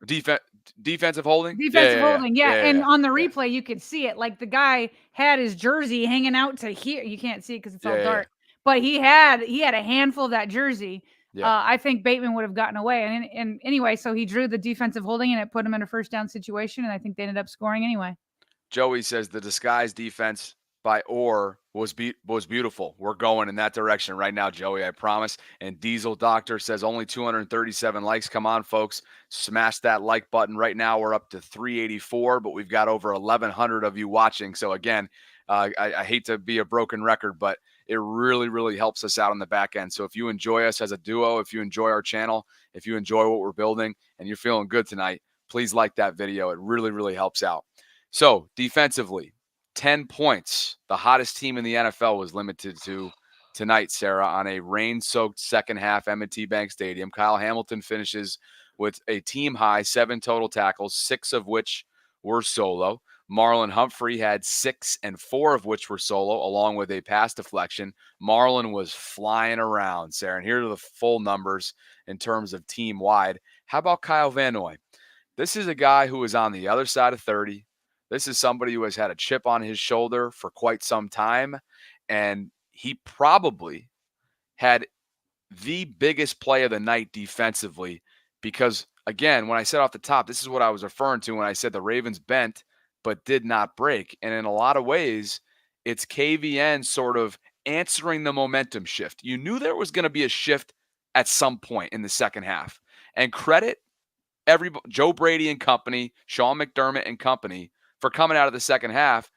[SPEAKER 1] Defensive holding?
[SPEAKER 2] Defensive holding, yeah. And on the
[SPEAKER 1] yeah.
[SPEAKER 2] replay, you could see it. Like the guy had his jersey hanging out to here. You can't see it because it's all dark. But he had a handful of that jersey.
[SPEAKER 1] Yeah.
[SPEAKER 2] I think Bateman would have gotten away. And anyway, so he drew the defensive holding, and it put him in a first down situation. And I think they ended up scoring anyway.
[SPEAKER 1] Joey says the disguised defense by Orr was beautiful. We're going in that direction right now, Joey, I promise. And Diesel Doctor says only 237 likes. Come on, folks. Smash that like button right now. We're up to 384, but we've got over 1,100 of you watching. So again, I hate to be a broken record, but it really, really helps us out on the back end. So if you enjoy us as a duo, if you enjoy our channel, if you enjoy what we're building and you're feeling good tonight, please like that video. It really, really helps out. So defensively, 10 points. The hottest team in the NFL was limited to tonight, Sarah, on a rain-soaked second half M&T Bank Stadium. Kyle Hamilton finishes with a team-high 7 total tackles, 6 of which were solo. Marlon Humphrey had 6 and 4 of which were solo, along with a pass deflection. Marlon was flying around, Sarah. And here are the full numbers in terms of team-wide. How about Kyle Van Noy? This is a guy who is on the other side of 30. This is somebody who has had a chip on his shoulder for quite some time, and he probably had the biggest play of the night defensively because, again, when I said off the top, this is what I was referring to when I said the Ravens bent but did not break. And in a lot of ways, it's KVN sort of answering the momentum shift. You knew there was going to be a shift at some point in the second half. And credit Joe Brady and company, Sean McDermott and company, for coming out of the second half,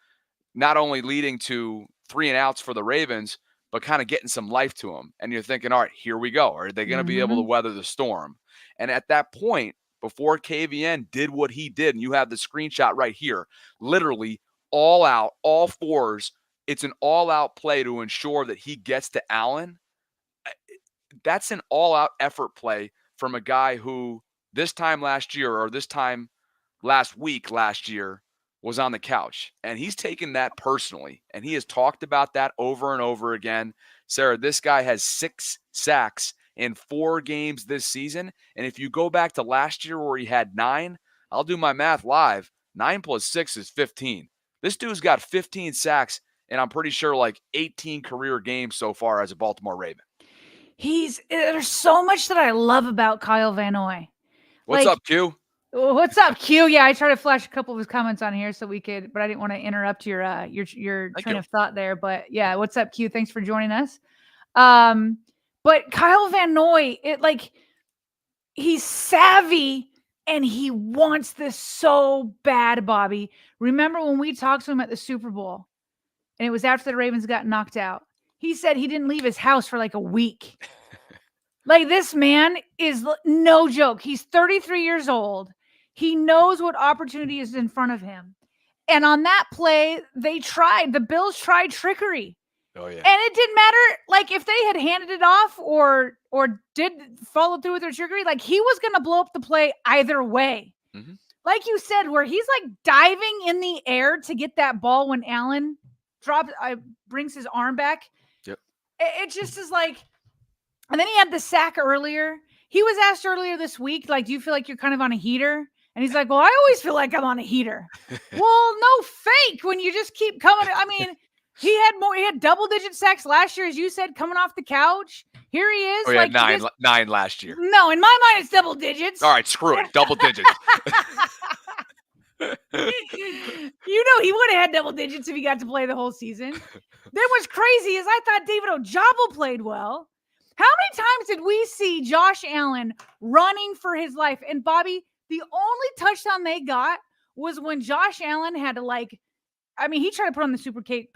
[SPEAKER 1] not only leading to 3 and outs for the Ravens, but kind of getting some life to them. And you're thinking, all right, here we go. Are they going to be able to weather the storm? And at that point, before KVN did what he did, and you have the screenshot right here, literally all out, all fours, it's an all-out play to ensure that he gets to Allen. That's an all-out effort play from a guy who this time last year or this time last year was on the couch, and he's taken that personally, and he has talked about that over and over again. Sarah, this guy has 6 sacks in 4 games this season, and if you go back to last year where he had 9, I'll do my math live. 9 plus 6 is 15. This dude's got 15 sacks, and I'm pretty sure like 18 career games so far as a Baltimore Raven.
[SPEAKER 2] There's so much that I love about Kyle Van Noy.
[SPEAKER 1] What's up, Q?
[SPEAKER 2] What's up, Q? Yeah, I tried to flash a couple of his comments on here so we could, but I didn't want to interrupt your train of thought there. But yeah, what's up, Q? Thanks for joining us. But Kyle Van Noy, he's savvy and he wants this so bad, Bobby. Remember when we talked to him at the Super Bowl and it was after the Ravens got knocked out? He said he didn't leave his house for like a week. Like, this man is no joke. He's 33 years old. He knows what opportunity is in front of him. And on that play, the Bills tried trickery.
[SPEAKER 1] Oh, yeah.
[SPEAKER 2] And it didn't matter, like, if they had handed it off or did follow through with their trickery, like, he was going to blow up the play either way.
[SPEAKER 1] Mm-hmm.
[SPEAKER 2] Like you said, where he's, like, diving in the air to get that ball when Allen brings his arm back.
[SPEAKER 1] Yep.
[SPEAKER 2] It just is like, and then he had the sack earlier. He was asked earlier this week, like, do you feel like you're kind of on a heater? And he's like, well, I always feel like I'm on a heater. Well, no fake when you just keep coming. I mean, he had double-digit sacks last year, as you said, coming off the couch. Here he is.
[SPEAKER 1] Oh, yeah, like nine last year.
[SPEAKER 2] No, in my mind, it's double digits.
[SPEAKER 1] All right, screw it. Double digits.
[SPEAKER 2] You know, he would have had double digits if he got to play the whole season. Then what's crazy is I thought David Ojabo played well. How many times did we see Josh Allen running for his life? And Bobby, the only touchdown they got was when Josh Allen had to he tried to put on the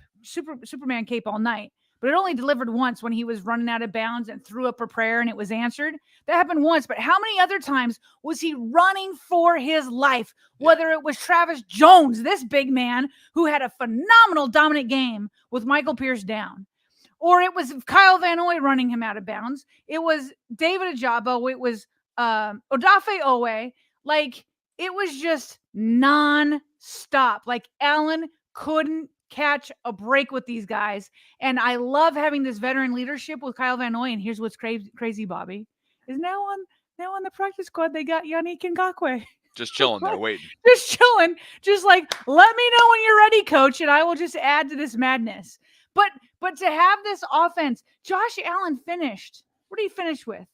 [SPEAKER 2] Superman cape all night, but it only delivered once when he was running out of bounds and threw up a prayer and it was answered. That happened once, but how many other times was he running for his life? Whether it was Travis Jones, this big man who had a phenomenal dominant game with Michael Pierce down, or it was Kyle Van Noy running him out of bounds. It was David Ojabo. It was Odafe Owe. Like, it was just non-stop. Like, Allen couldn't catch a break with these guys. And I love having this veteran leadership with Kyle Van Noy. And here's what's crazy, Bobby, is now on the practice squad, they got Yannick Ngakoue.
[SPEAKER 1] Just chilling there, waiting.
[SPEAKER 2] Just chilling. Just like, let me know when you're ready, coach, and I will just add to this madness. But to have this offense, Josh Allen finished. What did he finish with?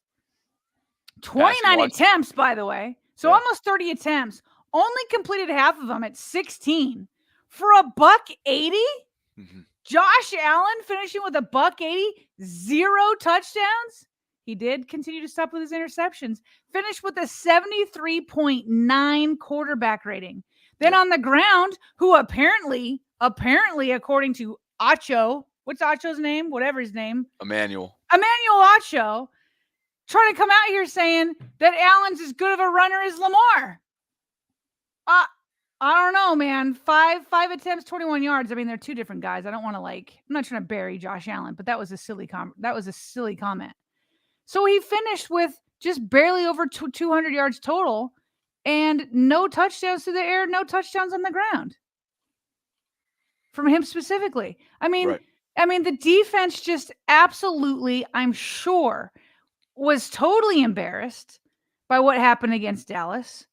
[SPEAKER 2] 29 attempts, by the way. So almost 30 attempts. Only completed half of them at 16. For a $180?
[SPEAKER 1] Mm-hmm.
[SPEAKER 2] Josh Allen finishing with a $180, 0 touchdowns. He did continue to stop with his interceptions. Finished with a 73.9 quarterback rating. Then on the ground, who apparently, according to Acho, what's Acho's name? Whatever his name.
[SPEAKER 1] Emmanuel
[SPEAKER 2] Acho, trying to come out here saying that Allen's as good of a runner as Lamar. I don't know, man. Five attempts, 21 yards. I mean, they're two different guys. I don't want to I'm not trying to bury Josh Allen, but that was a silly comment. So he finished with just barely over 200 yards total and no touchdowns through the air, no touchdowns on the ground. From him specifically. I mean, the defense just absolutely, I'm sure, was totally embarrassed by what happened against Dallas,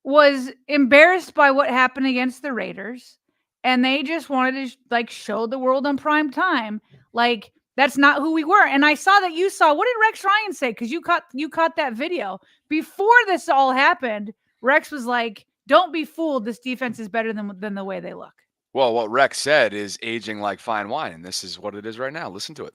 [SPEAKER 2] was embarrassed by what happened against the Raiders, and they just wanted to show the world on prime time, like, that's not who we were. And I saw that you saw, what did Rex Ryan say? Because you caught that video. Before this all happened, Rex was like, don't be fooled. This defense is better than the way they look.
[SPEAKER 1] Well, what Rex said is aging like fine wine, and this is what it is right now. Listen to it.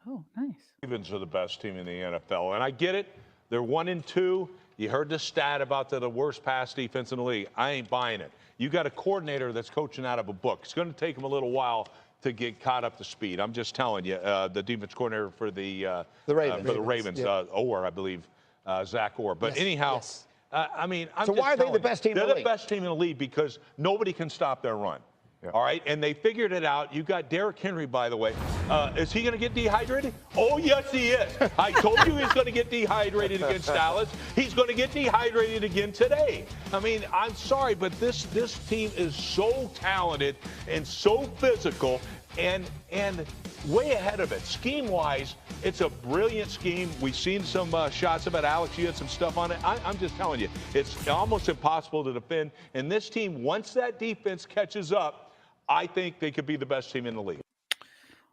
[SPEAKER 2] Oh, nice.
[SPEAKER 3] Ravens are the best team in the NFL, and I get it. They're 1-2. You heard the stat about the worst pass defense in the league. I ain't buying it. You got a coordinator that's coaching out of a book. It's going to take him a little while to get caught up to speed. I'm just telling you, the defense coordinator for the Ravens, Orr, I believe, Zach Orr. But anyhow, I mean, I'm just
[SPEAKER 4] why are they the best team in the league?
[SPEAKER 3] They're the best team in the league because nobody can stop their run. Yeah. All right, and they figured it out. You got Derrick Henry, by the way. Is he going to get dehydrated? Oh, yes, he is. I told you he's going to get dehydrated against Dallas. He's going to get dehydrated again today. I mean, I'm sorry, but this team is so talented and so physical and way ahead of it. Scheme-wise, it's a brilliant scheme. We've seen some shots about Alex. You had some stuff on it. I'm just telling you, it's almost impossible to defend. And this team, once that defense catches up, I think they could be the best team in the league.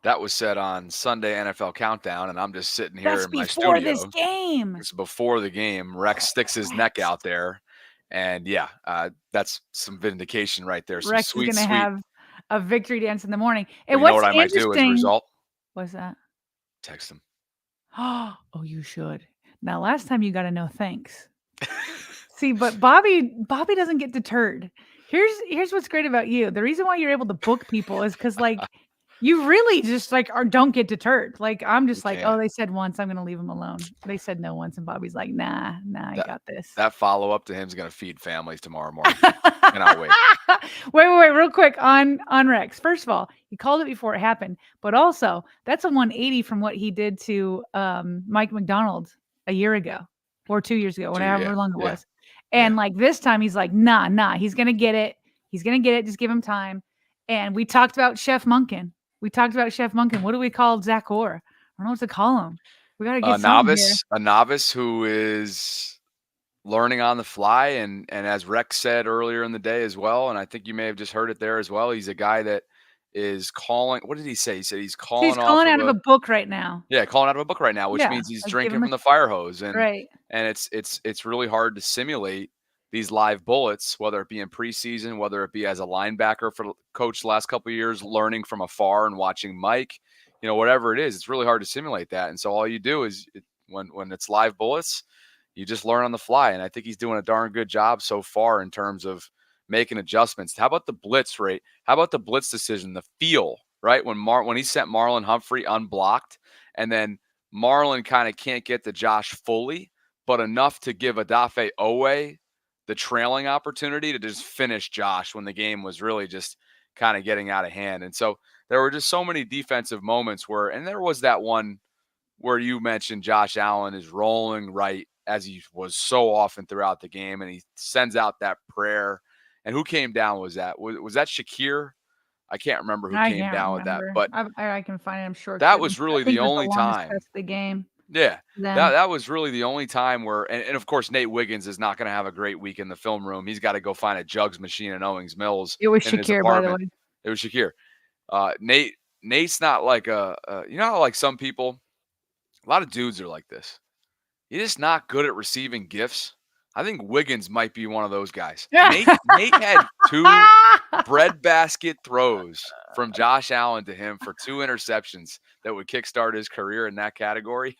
[SPEAKER 1] That was said on Sunday NFL Countdown, and I'm just sitting here in my
[SPEAKER 2] studio.
[SPEAKER 1] studio.
[SPEAKER 2] This game.
[SPEAKER 1] It's before the game. Rex sticks his neck out there, and that's some vindication right there. Some
[SPEAKER 2] Rex is going to have a victory dance in the morning. And
[SPEAKER 1] you know what I might do as a result?
[SPEAKER 2] What's that?
[SPEAKER 1] Text him.
[SPEAKER 2] Oh, you should. Now, last time you got a no thanks. See, but Bobby doesn't get deterred. Here's what's great about you. The reason why you're able to book people is because like you really just like don't get deterred. Like I'm just like, oh, they said once, I'm gonna leave them alone. They said no once, and Bobby's like, nah, I got this.
[SPEAKER 1] That follow up to him is gonna feed families tomorrow morning. Cannot wait.
[SPEAKER 2] Wait, real quick on Rex. First of all, he called it before it happened, but also that's a 180 from what he did to Mike McDonald a year ago or 2 years ago, whatever long it was. And like this time, he's like, nah, he's gonna get it. He's gonna get it. Just give him time. And we talked about Chef Munkin. What do we call Zach Orr? I don't know what to call him. We gotta get
[SPEAKER 1] a novice who is learning on the fly, and as Rex said earlier in the day as well, and I think you may have just heard it there as well. He's a guy that is calling. What did he say? He said he's calling
[SPEAKER 2] out of a book right now.
[SPEAKER 1] Yeah, calling out of a book right now, which means he's drinking from the fire hose, and it's really hard to simulate these live bullets, whether it be in preseason, whether it be as a linebacker for coach the last couple of years, learning from afar and watching Mike, whatever it is, it's really hard to simulate that. And so all you do is when it's live bullets, you just learn on the fly. And I think he's doing a darn good job so far in terms of making adjustments. How about the blitz rate? How about the blitz decision, the feel, right? When he sent Marlon Humphrey unblocked, and then Marlon kind of can't get to Josh fully, but enough to give Odafe Owe the trailing opportunity to just finish Josh when the game was really just kind of getting out of hand. And so there were just so many defensive moments and there was that one where you mentioned Josh Allen is rolling right, as he was so often throughout the game, and he sends out that prayer. And who came down was that? Was that Shakir? I can't remember who came down with that, but
[SPEAKER 2] I can find it. I'm sure
[SPEAKER 1] that was really the only time.
[SPEAKER 2] The game.
[SPEAKER 1] Yeah, that was really the only time where, and of course, Nate Wiggins is not going to have a great week in the film room. He's got to go find a jugs machine in Owings Mills.
[SPEAKER 2] It was Shakir, by the way.
[SPEAKER 1] It was Shakir. Nate's not like how like some people, a lot of dudes are like this. He's just not good at receiving gifts. I think Wiggins might be one of those guys. Nate had 2 breadbasket throws from Josh Allen to him for 2 interceptions that would kickstart his career in that category.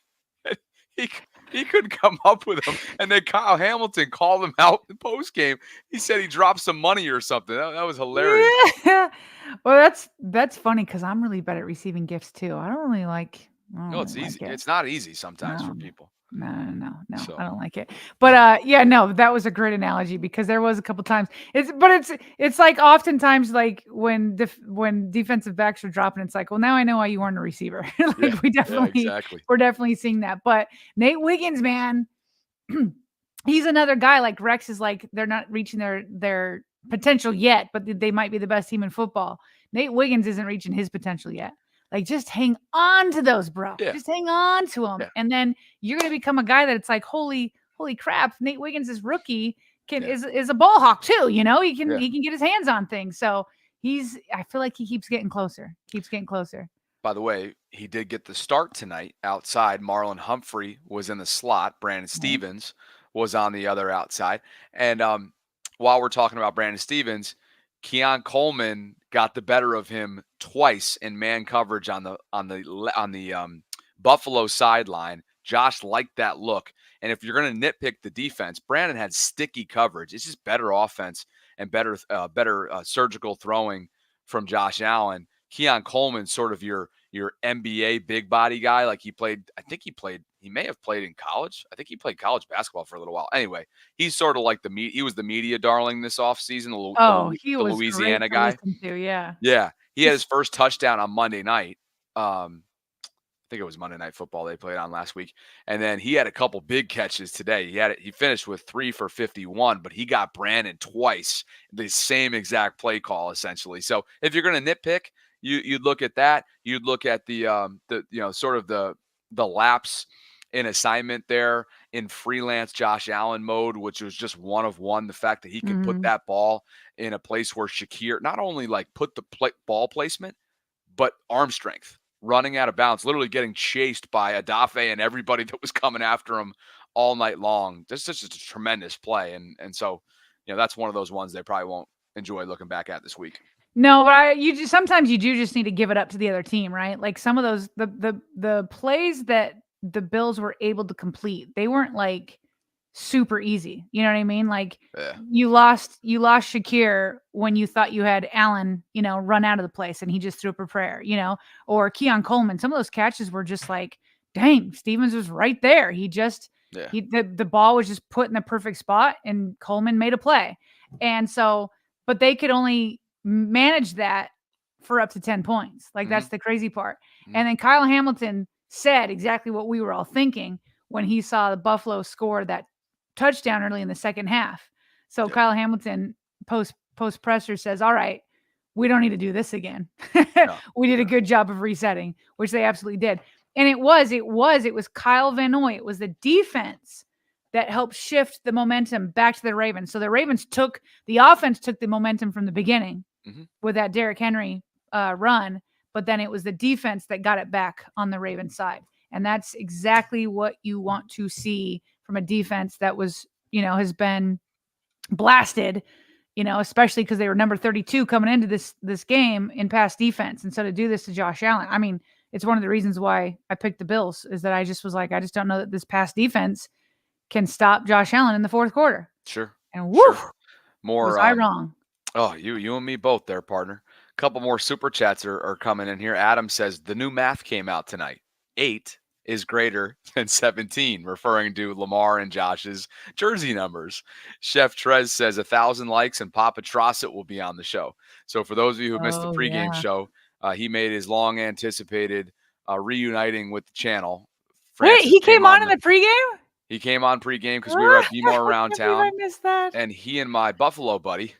[SPEAKER 1] He couldn't come up with them. And then Kyle Hamilton called him out in the postgame. He said he dropped some money or something. That was hilarious.
[SPEAKER 2] Yeah. Well, that's funny because I'm really bad at receiving gifts too. I don't really like.
[SPEAKER 1] No, it's easy. It's not easy sometimes for people.
[SPEAKER 2] No. So. I don't like it. But that was a great analogy because there was a couple times. It's like oftentimes like when defensive backs are dropping, it's like, well, now I know why you weren't a receiver. We're definitely seeing that. But Nate Wiggins, man, he's another guy. Like Rex is like they're not reaching their potential yet, but they might be the best team in football. Nate Wiggins isn't reaching his potential yet. Like, just hang on to those, bro. Yeah. Just hang on to them. Yeah. And then you're going to become a guy that it's like, holy crap, Nate Wiggins is rookie, is a ball hawk too. He can get his hands on things. So I feel like he keeps getting closer.
[SPEAKER 1] By the way, he did get the start tonight outside. Marlon Humphrey was in the slot. Brandon Stevens was on the other outside. And while we're talking about Brandon Stevens, Keon Coleman got the better of him twice in man coverage on the Buffalo sideline. Josh liked that look. And if you're going to nitpick the defense, Brandon had sticky coverage. It's just better offense and better surgical throwing from Josh Allen. Keon Coleman, sort of your NBA big body guy. Like he may have played in college. I think he played college basketball for a little while. Anyway, he's sort of like he was the media darling this offseason.
[SPEAKER 2] He was
[SPEAKER 1] the Louisiana guy. Yeah. He had his first touchdown on Monday night. I think it was Monday Night Football they played on last week. And then he had a couple big catches today. He finished with 3 for 51, but he got Brandon twice, the same exact play call essentially. So if you're going to nitpick, you'd look at that. You'd look at the sort of the lapse in assignment there in freelance Josh Allen mode, which was just one of one. The fact that he could put that ball in a place where Shakir not only like put the ball placement, but arm strength, running out of bounds, literally getting chased by Odafe and everybody that was coming after him all night long. This is just a tremendous play. And so, that's one of those ones they probably won't enjoy looking back at this week.
[SPEAKER 2] No, but sometimes you do just need to give it up to the other team, right? Like some of those, the plays that the Bills were able to complete. They weren't like super easy. You know what I mean? Like you lost Shakir when you thought you had Allen, run out of the place and he just threw up a prayer, or Keon Coleman. Some of those catches were just like, dang, Stevens was right there. The ball was just put in the perfect spot and Coleman made a play. And so, but they could only manage that for up to 10 points. Like that's the crazy part. And then Kyle Hamilton said exactly what we were all thinking when he saw the Buffalo score that touchdown early in the second half. So Kyle Hamilton post presser says, all right, we don't need to do this again. We did a good job of resetting, which they absolutely did. And it was Kyle Van Noy. It was the defense that helped shift the momentum back to the Ravens. So the offense took the momentum from the beginning with that Derrick Henry run, but then it was the defense that got it back on the Ravens side. And that's exactly what you want to see from a defense that was, has been blasted, especially because they were number 32 coming into this game in pass defense. And so to do this to Josh Allen, I mean, it's one of the reasons why I picked the Bills is that I just was like, I just don't know that this pass defense can stop Josh Allen in the fourth quarter.
[SPEAKER 1] Sure.
[SPEAKER 2] And woo,
[SPEAKER 1] more.
[SPEAKER 2] Was I wrong?
[SPEAKER 1] Oh, you and me both there, partner. A couple more super chats are coming in here. Adam says the new math came out tonight. 8 is greater than 17, referring to Lamar and Josh's jersey numbers. Chef Trez says 1,000 likes and Papa Trossett will be on the show. So for those of you who missed the pregame show, he made his long anticipated reuniting with the channel.
[SPEAKER 2] Francis he came on in the pregame?
[SPEAKER 1] He came on pregame because we were at BMO around town.
[SPEAKER 2] I missed that.
[SPEAKER 1] And he and my Buffalo buddy,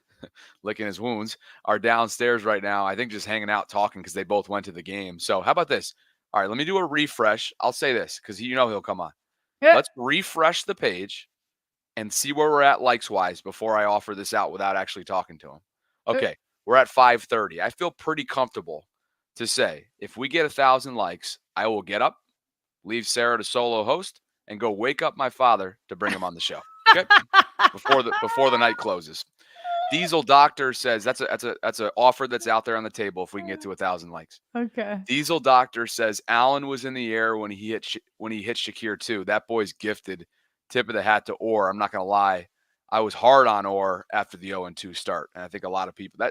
[SPEAKER 1] licking his wounds, are downstairs right now. I think just hanging out talking because they both went to the game. So how about this? All right, let me do a refresh. I'll say this because he'll come on. Yeah. Let's refresh the page and see where we're at likes-wise before I offer this out without actually talking to him. Okay, we're at 530. I feel pretty comfortable to say if we get 1,000 likes, I will get up, leave Sarah to solo host, and go wake up my father to bring him on the show. Okay, before the night closes. Diesel Doctor says that's an offer that's out there on the table if we can get to 1,000 likes.
[SPEAKER 2] Okay.
[SPEAKER 1] Diesel Doctor says Allen was in the air when he hit Shakir too. That boy's gifted. Tip of the hat to Orr. I'm not gonna lie, I was hard on Orr after the 0-2 start, and I think a lot of people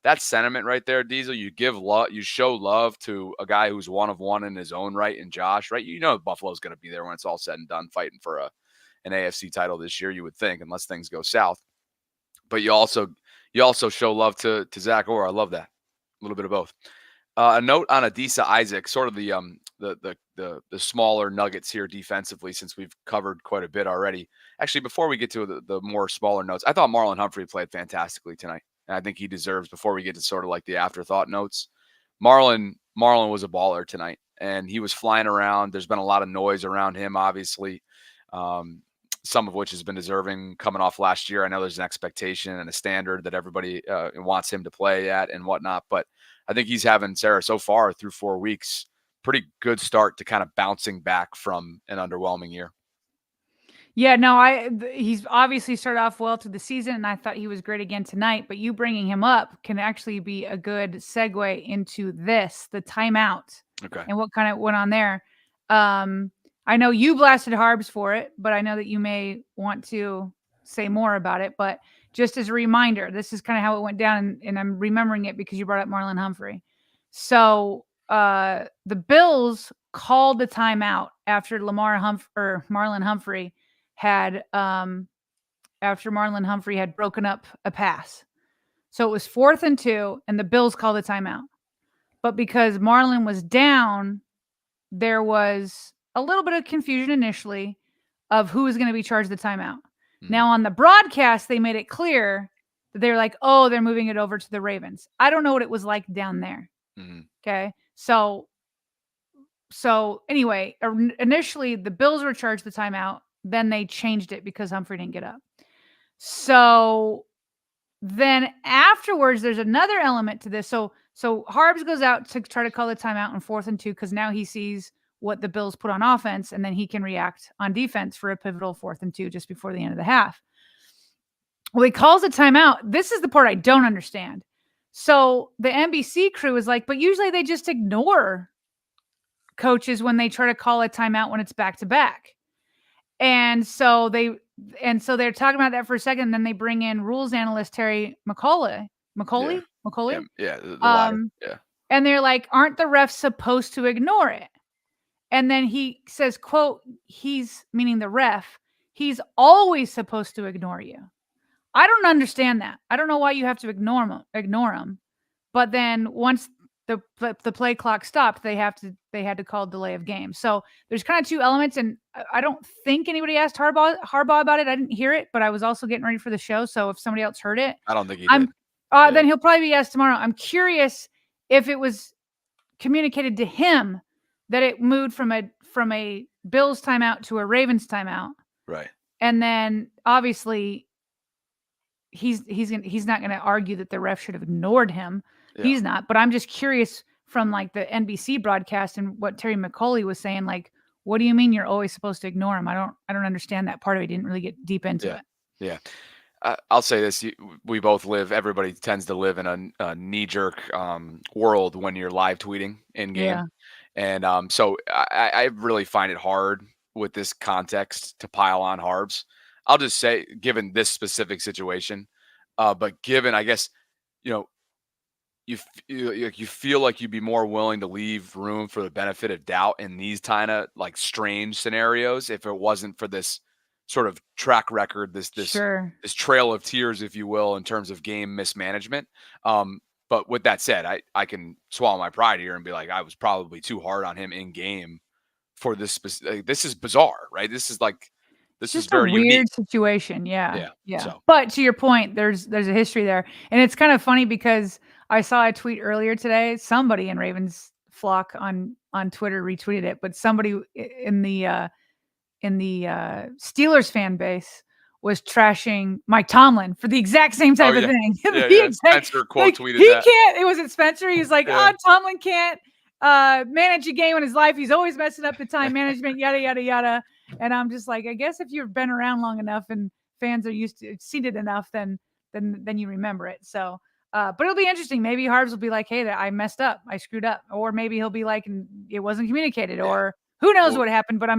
[SPEAKER 1] that sentiment right there, Diesel. You give love, you show love to a guy who's one of one in his own right, and Josh, right? Buffalo's gonna be there when it's all said and done, fighting for an AFC title this year. You would think, unless things go south. But you also show love to Zach Orr. I love that. A little bit of both. A note on Adisa Isaac, sort of the smaller nuggets here defensively, since we've covered quite a bit already. Actually, before we get to the more smaller notes, I thought Marlon Humphrey played fantastically tonight, and I think he deserves. Before we get to sort of like the afterthought notes, Marlon was a baller tonight, and he was flying around. There's been a lot of noise around him, obviously. Some of which has been deserving coming off last year. I know there's an expectation and a standard that everybody wants him to play at and whatnot, but I think he's having, Sarah, so far through 4 weeks, pretty good start to kind of bouncing back from an underwhelming year.
[SPEAKER 2] Yeah, no, he's obviously started off well to the season, and I thought he was great again tonight, but you bringing him up can actually be a good segue into the timeout.
[SPEAKER 1] Okay.
[SPEAKER 2] And what kind of went on there. I know you blasted Harbs for it, but I know that you may want to say more about it. But just as a reminder, this is kind of how it went down, and I'm remembering it because you brought up Marlon Humphrey. So the Bills called the timeout after Marlon Humphrey had broken up a pass. So it was 4th and 2, and the Bills called a timeout. But because Marlon was down, there was a little bit of confusion initially of who was going to be charged the timeout. Now on the broadcast, they made it clear that they're like, oh, they're moving it over to the Ravens. I don't know what it was like down there. Okay. So anyway, initially the Bills were charged the timeout. Then they changed it because Humphrey didn't get up. So then afterwards, there's another element to this. So Harbs goes out to try to call the timeout on 4th and 2 because now he sees what the Bills put on offense, and then he can react on defense for a pivotal 4th and 2 just before the end of the half. Well, he calls a timeout. This is the part I don't understand. So the NBC crew is like, but usually they just ignore coaches when they try to call a timeout when it's back to back. And so they're talking about that for a second. And then they bring in rules analyst Terry McCauley.
[SPEAKER 1] Yeah, the latter. Yeah.
[SPEAKER 2] And they're like, aren't the refs supposed to ignore it? And then he says, quote, he's meaning the ref, he's always supposed to ignore you. I don't understand that. I don't know why you have to ignore him. But then once the play clock stopped, they had to call delay of game. So there's kind of two elements, and I don't think anybody asked Harbaugh about it. I didn't hear it, but I was also getting ready for the show. So if somebody else heard it,
[SPEAKER 1] I don't think he did.
[SPEAKER 2] Then he'll probably be asked tomorrow. I'm curious if it was communicated to him that it moved from a Bills timeout to a Ravens timeout.
[SPEAKER 1] Right.
[SPEAKER 2] And then obviously he's not going to argue that the ref should have ignored him. Yeah. He's not, but I'm just curious from like the NBC broadcast and what Terry McCauley was saying, like, what do you mean you're always supposed to ignore him? I don't understand that part of it. He didn't really get deep into it.
[SPEAKER 1] Yeah. I'll say this. We both everybody tends to live in a knee-jerk world when you're live tweeting in game. Yeah. And so I really find it hard with this context to pile on Harbs. I'll just say, given this specific situation, but given, I guess, you feel like you'd be more willing to leave room for the benefit of doubt in these kind of like strange scenarios if it wasn't for this sort of track record, this trail of tears, if you will, in terms of game mismanagement. But with that said, I can swallow my pride here and be like, I was probably too hard on him in game for this. This is bizarre, right? This is
[SPEAKER 2] just
[SPEAKER 1] very
[SPEAKER 2] a weird
[SPEAKER 1] unique
[SPEAKER 2] situation. Yeah.
[SPEAKER 1] So.
[SPEAKER 2] But to your point, there's a history there, and it's kind of funny because I saw a tweet earlier today. Somebody in Ravens flock on Twitter retweeted it, but somebody in the Steelers fan base was trashing Mike Tomlin for the exact same type of thing.
[SPEAKER 1] Spencer quote tweeted that.
[SPEAKER 2] It wasn't Spencer. He was like, Tomlin can't manage a game in his life. He's always messing up the time management, yada, yada, yada. And I'm just like, I guess if you've been around long enough and fans are seen it enough, then you remember it. So, but it'll be interesting. Maybe Harbs will be like, hey, I messed up. I screwed up. Or maybe he'll be like, it wasn't communicated, or who knows what happened. But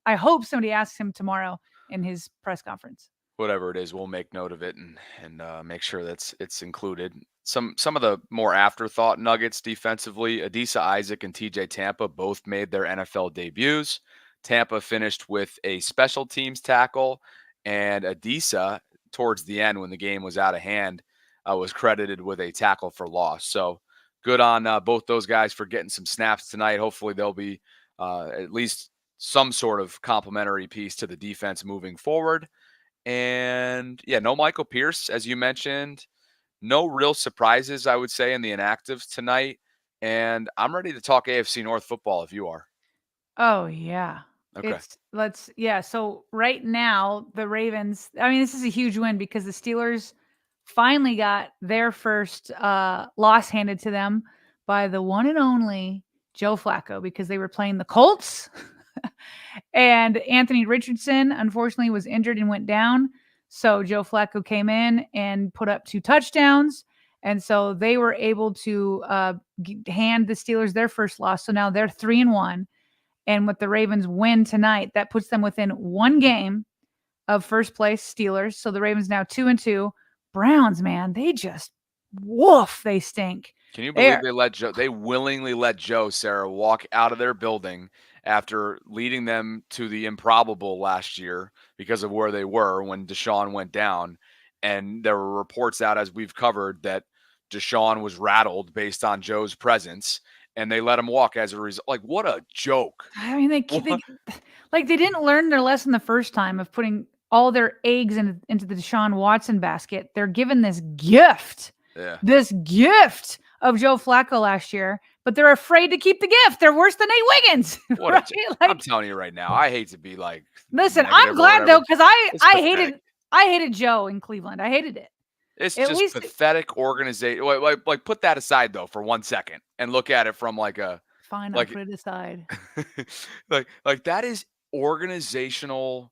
[SPEAKER 2] I hope somebody asks him tomorrow in his press conference.
[SPEAKER 1] Whatever it is, we'll make note of it and make sure it's included. Some of the more afterthought nuggets defensively, Adisa Isaac and TJ Tampa both made their NFL debuts. Tampa finished with a special teams tackle, and Adisa, towards the end when the game was out of hand, was credited with a tackle for loss. So good on both those guys for getting some snaps tonight. Hopefully they'll be at least some sort of complementary piece to the defense moving forward. And no Michael Pierce, as you mentioned. No real surprises, I would say, in the inactives tonight. And I'm ready to talk AFC North football if you are.
[SPEAKER 2] Oh, yeah.
[SPEAKER 1] Okay.
[SPEAKER 2] So right now, the Ravens, this is a huge win because the Steelers finally got their first loss handed to them by the one and only Joe Flacco, because they were playing the Colts. And Anthony Richardson, unfortunately, was injured and went down. So Joe Flacco came in and put up 2 touchdowns. And so they were able to hand the Steelers their first loss. So now they're 3-1. And with the Ravens win tonight, that puts them within 1 game of first place Steelers. So the Ravens now 2-2. Browns, man, they just they stink.
[SPEAKER 1] Can you believe they willingly let Joe, Sarah, walk out of their building after leading them to the improbable last year because of where they were when Deshaun went down? And there were reports out, as we've covered, that Deshaun was rattled based on Joe's presence, and they let him walk as a result. Like, what a joke.
[SPEAKER 2] They didn't learn their lesson the first time of putting all their eggs into the Deshaun Watson basket. They're given this gift of Joe Flacco last year, but they're afraid to keep the gift. They're worse than Nate Wiggins. Right?
[SPEAKER 1] I'm telling you right now, I hate to be like,
[SPEAKER 2] listen, I'm glad though, because I hated Joe in Cleveland. I hated it.
[SPEAKER 1] It's just pathetic organization. Like put that aside though for 1 second and look at it from like a
[SPEAKER 2] fine. I'll put it aside.
[SPEAKER 1] like that is organizational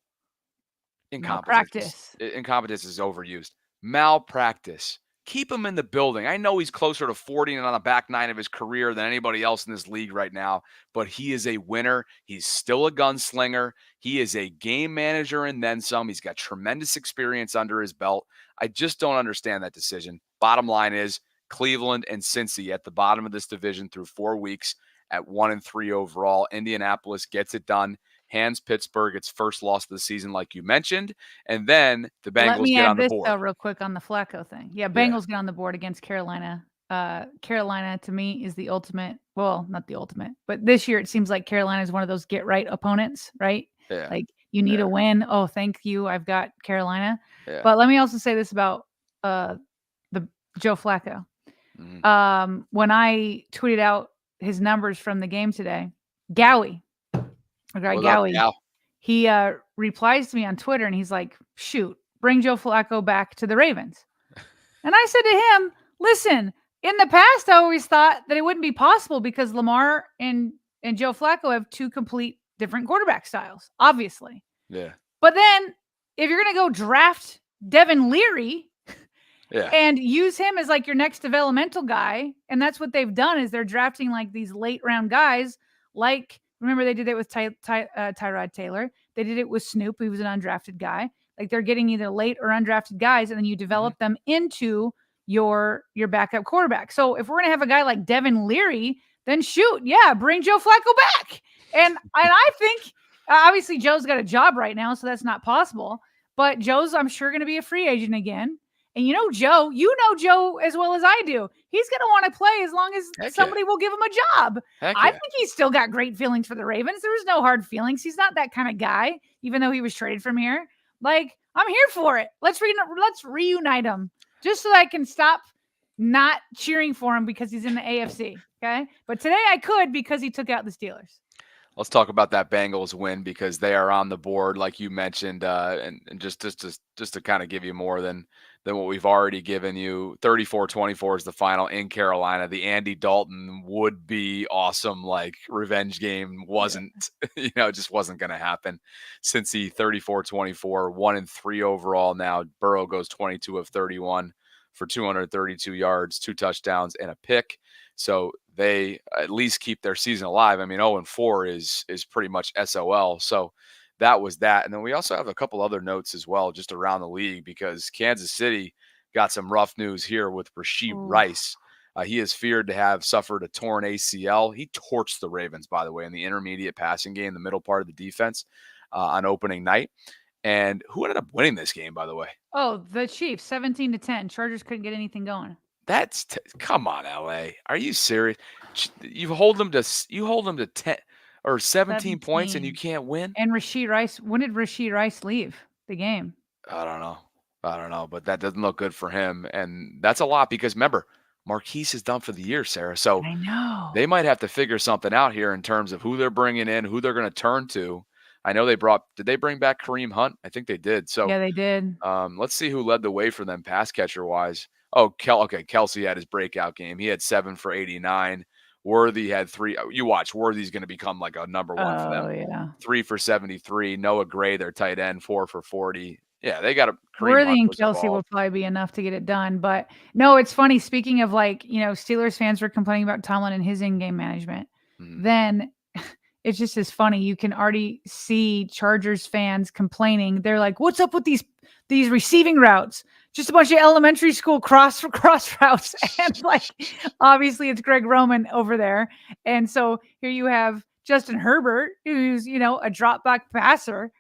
[SPEAKER 1] incompetence.
[SPEAKER 2] Malpractice.
[SPEAKER 1] Incompetence is overused. Malpractice. keep him in the building. I know he's closer to 40 and on the back nine of his career than anybody else in this league right now, but he is a winner. He's still a gunslinger. He is a game manager and then some. He's got tremendous experience under his belt. I just don't understand that decision. Bottom line is Cleveland and Cincy at the bottom of this division through 4 weeks at 1-3 overall. Indianapolis gets it done. Hands Pittsburgh its first loss of the season, like you mentioned, and then the Bengals get on the board.
[SPEAKER 2] Though, real quick on the Flacco thing. Yeah, Bengals get on the board against Carolina. Carolina to me is the ultimate. Well, not the ultimate, but this year it seems like Carolina is one of those get right opponents, right?
[SPEAKER 1] Yeah.
[SPEAKER 2] Like you need a win. Oh, thank you. I've got Carolina.
[SPEAKER 1] Yeah.
[SPEAKER 2] But let me also say this about the Joe Flacco.
[SPEAKER 1] Mhm.
[SPEAKER 2] When I tweeted out his numbers from the game today, Gowie. He replies to me on Twitter and he's like, shoot, bring Joe Flacco back to the Ravens. And I said to him, listen, in the past, I always thought that it wouldn't be possible because Lamar and Joe Flacco have two complete different quarterback styles, obviously.
[SPEAKER 1] Yeah.
[SPEAKER 2] But then if you're going to go draft Devin Leary and use him as like your next developmental guy, and that's what they've done is they're drafting like these late round guys like, remember, they did it with Tyrod Taylor. They did it with Snoop. He was an undrafted guy. Like they're getting either late or undrafted guys, and then you develop them into your backup quarterback. So if we're going to have a guy like Devin Leary, then shoot, bring Joe Flacco back. And I think obviously Joe's got a job right now, so that's not possible. But Joe's, I'm sure, going to be a free agent again. And you know Joe as well as I do. He's going to want to play as long as somebody will give him a job. I think he's still got great feelings for the Ravens. There's no hard feelings. He's not that kind of guy, even though he was traded from here. Like, I'm here for it. Let's reunite him just so that I can stop not cheering for him because he's in the AFC. Okay. But today I could because he took out the Steelers.
[SPEAKER 1] Let's talk about that Bengals win because they are on the board, like you mentioned, and just to kind of give you more than what we've already given you. 34-24 is the final in Carolina. The Andy Dalton would be awesome, like revenge game wasn't, it just wasn't going to happen. Since he 34-24, 1-3 overall now. Burrow goes 22 of 31 for 232 yards, 2 touchdowns, and a pick. So they at least keep their season alive. I mean, 0-4 is pretty much SOL. So that was that. And then we also have a couple other notes as well, just around the league, because Kansas City got some rough news here with Rashee Rice. He is feared to have suffered a torn ACL. He torched the Ravens, by the way, in the intermediate passing game, the middle part of the defense on opening night. And who ended up winning this game, by the way?
[SPEAKER 2] Oh, the Chiefs, 17-10. Chargers couldn't get anything going.
[SPEAKER 1] That's come on, LA. Are you serious? You hold them to 10 or 17 points and you can't win?
[SPEAKER 2] And Rashee Rice, when did Rashee Rice leave the game?
[SPEAKER 1] I don't know, but that doesn't look good for him. And that's a lot because remember, Marquise is done for the year, Sarah. So
[SPEAKER 2] I know
[SPEAKER 1] they might have to figure something out here in terms of who they're bringing in, who they're going to turn to. I know did they bring back Kareem Hunt? I think they did. So
[SPEAKER 2] yeah, they did.
[SPEAKER 1] Let's see who led the way for them pass catcher wise. Oh, Kelsey had his breakout game. He had 7 for 89. Worthy had 3. You watch, Worthy's going to become like a number one for them.
[SPEAKER 2] Yeah.
[SPEAKER 1] 3 for 73. Noah Gray, their tight end, 4 for 40. Yeah, they got a
[SPEAKER 2] Worthy and Kelsey will probably be enough to get it done. But no, it's funny. Speaking of Steelers fans were complaining about Tomlin and his in-game management. Then it's just as funny. You can already see Chargers fans complaining. They're like, "What's up with these receiving routes? Just a bunch of elementary school cross routes." And obviously it's Greg Roman over there. And so here you have Justin Herbert, who's, a drop back passer.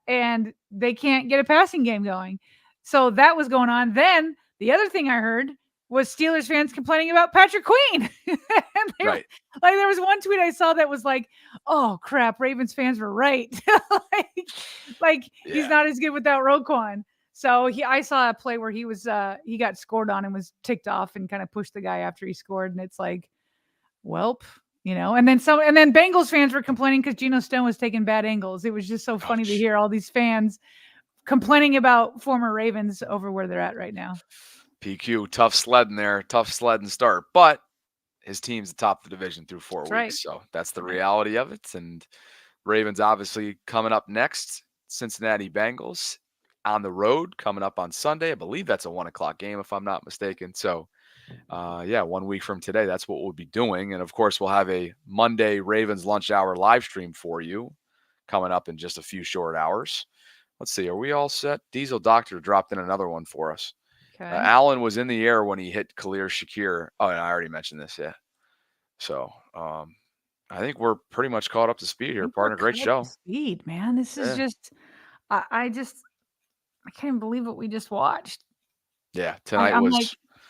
[SPEAKER 2] And they can't get a passing game going. So that was going on. Then the other thing I heard was Steelers fans complaining about Patrick Queen. Right. There was one tweet I saw that was like, "Oh crap, Ravens fans were right." He's not as good without Roquan. So I saw a play where he got scored on and was ticked off and kind of pushed the guy after he scored. And it's like, welp, and then Bengals fans were complaining because Geno Stone was taking bad angles. It was just so funny to hear all these fans complaining about former Ravens over where they're at right now.
[SPEAKER 1] PQ, tough sledding there, tough sledding start, but his team's atop the division through 4 weeks. Right. So that's the reality of it. And Ravens obviously coming up next, Cincinnati Bengals. on the road coming up on Sunday. I believe that's a 1 o'clock game, if I'm not mistaken. So, yeah, 1 week from today, that's what we'll be doing. And of course, we'll have a Monday Ravens lunch hour live stream for you coming up in just a few short hours. Let's see. Are we all set? Diesel Doctor dropped in another one for us.
[SPEAKER 2] Okay.
[SPEAKER 1] Allen was in the air when he hit Khalil Shakir. Oh, and I already mentioned this. Yeah. So, I think we're pretty much caught up to speed here, partner. Great show.
[SPEAKER 2] Speed, man. This is just, I can't even believe what we just watched.
[SPEAKER 1] Yeah. Tonight
[SPEAKER 2] I'm
[SPEAKER 1] was
[SPEAKER 2] like,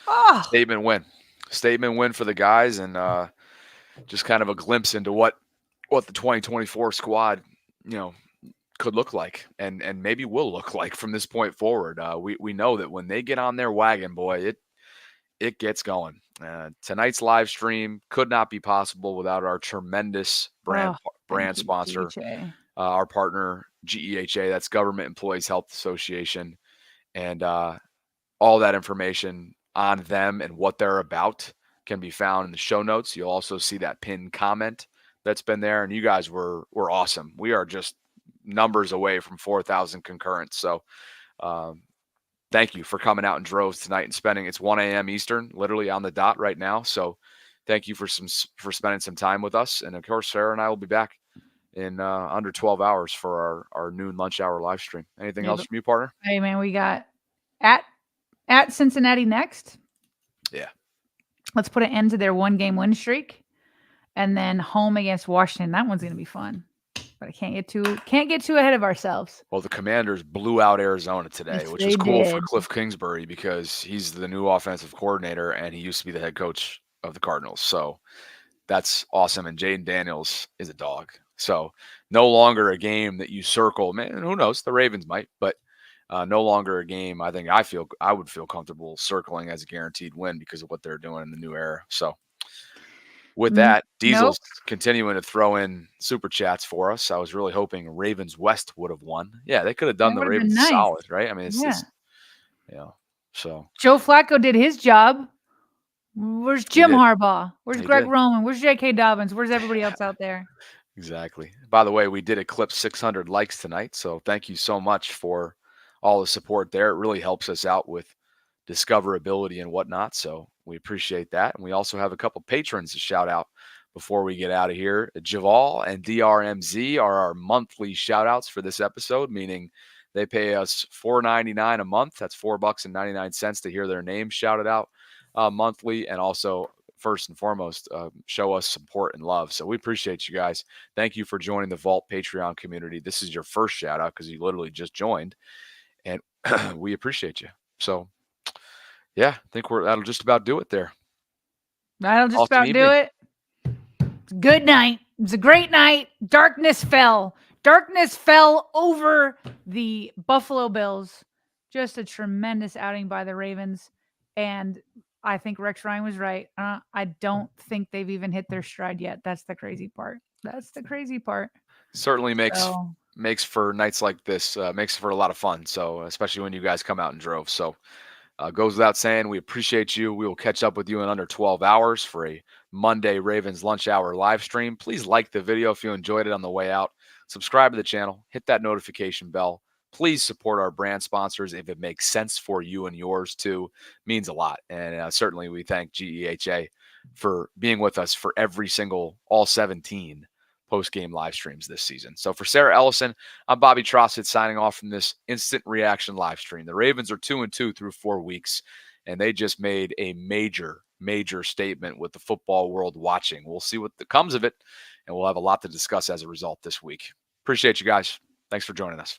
[SPEAKER 2] oh,
[SPEAKER 1] statement win for the guys, and just kind of a glimpse into what the 2024 squad, could look like and maybe will look like from this point forward. We know that when they get on their wagon, boy, it gets going. Tonight's live stream could not be possible without our tremendous brand sponsor,
[SPEAKER 2] GEHA.
[SPEAKER 1] Our partner GEHA, that's Government Employees Health Association, and all that information on them and what they're about can be found in the show notes. You'll also see that pinned comment that's been there, and you guys were awesome. We are just numbers away from 4,000 concurrents. So thank you for coming out in droves tonight and spending. It's 1 a.m. Eastern, literally on the dot right now. So thank you for spending some time with us. And of course, Sarah and I will be back in under 12 hours for our noon lunch hour live stream. Anything else from you, partner?
[SPEAKER 2] Hey man, we got at Cincinnati next.
[SPEAKER 1] Yeah.
[SPEAKER 2] Let's put an end to their 1-game win streak. And then home against Washington. That one's going to be fun. But I can't get too ahead of ourselves.
[SPEAKER 1] Well, the Commanders blew out Arizona today, which is cool for Cliff Kingsbury because he's the new offensive coordinator and he used to be the head coach of the Cardinals. So that's awesome. And Jaden Daniels is a dog. So no longer a game that you circle. Man, who knows? The Ravens might, but no longer a game I think I would feel comfortable circling as a guaranteed win because of what they're doing in the new era. So with that, Diesel's continuing to throw in super chats for us. I was really hoping Ravens West would have won. Yeah, they could have done the Ravens solid, right? I mean, it's so
[SPEAKER 2] Joe Flacco did his job. Where's Jim Harbaugh? Where's Greg Roman? Where's J.K. Dobbins? Where's everybody else out there?
[SPEAKER 1] Exactly. By the way, we did eclipse 600 likes tonight, so thank you so much for all the support there. It really helps us out with discoverability and whatnot, so we appreciate that. And we also have a couple patrons to shout out before we get out of here. Javal and DRMZ are our monthly shout outs for this episode, meaning they pay us $4.99 a month. That's $4.99 to hear their names shouted out monthly, and also first and foremost show us support and love. So we appreciate you guys. Thank you for joining the Vault Patreon community. This is your first shout out because you literally just joined, and we appreciate you. So yeah, I think that'll just about do it there.
[SPEAKER 2] That'll just about do it. It's a good night. It's a great night. Darkness fell. Darkness fell over the Buffalo Bills. Just a tremendous outing by the Ravens. And I think Rex Ryan was right. I don't think they've even hit their stride yet. That's the crazy part.
[SPEAKER 1] Certainly makes for nights like this, makes for a lot of fun. So especially when you guys come out in droves. So goes without saying, we appreciate you. We will catch up with you in under 12 hours for a Monday Ravens lunch hour live stream. Please like the video if you enjoyed it on the way out. Subscribe to the channel. Hit that notification bell. Please support our brand sponsors if it makes sense for you and yours too. It means a lot. And certainly we thank GEHA for being with us for all 17 post-game live streams this season. So for Sarah Ellison, I'm Bobby Trossett signing off from this instant reaction live stream. The Ravens are 2-2 through 4 weeks, and they just made a major statement with the football world watching. We'll see what comes of it, and we'll have a lot to discuss as a result this week. Appreciate you guys. Thanks for joining us.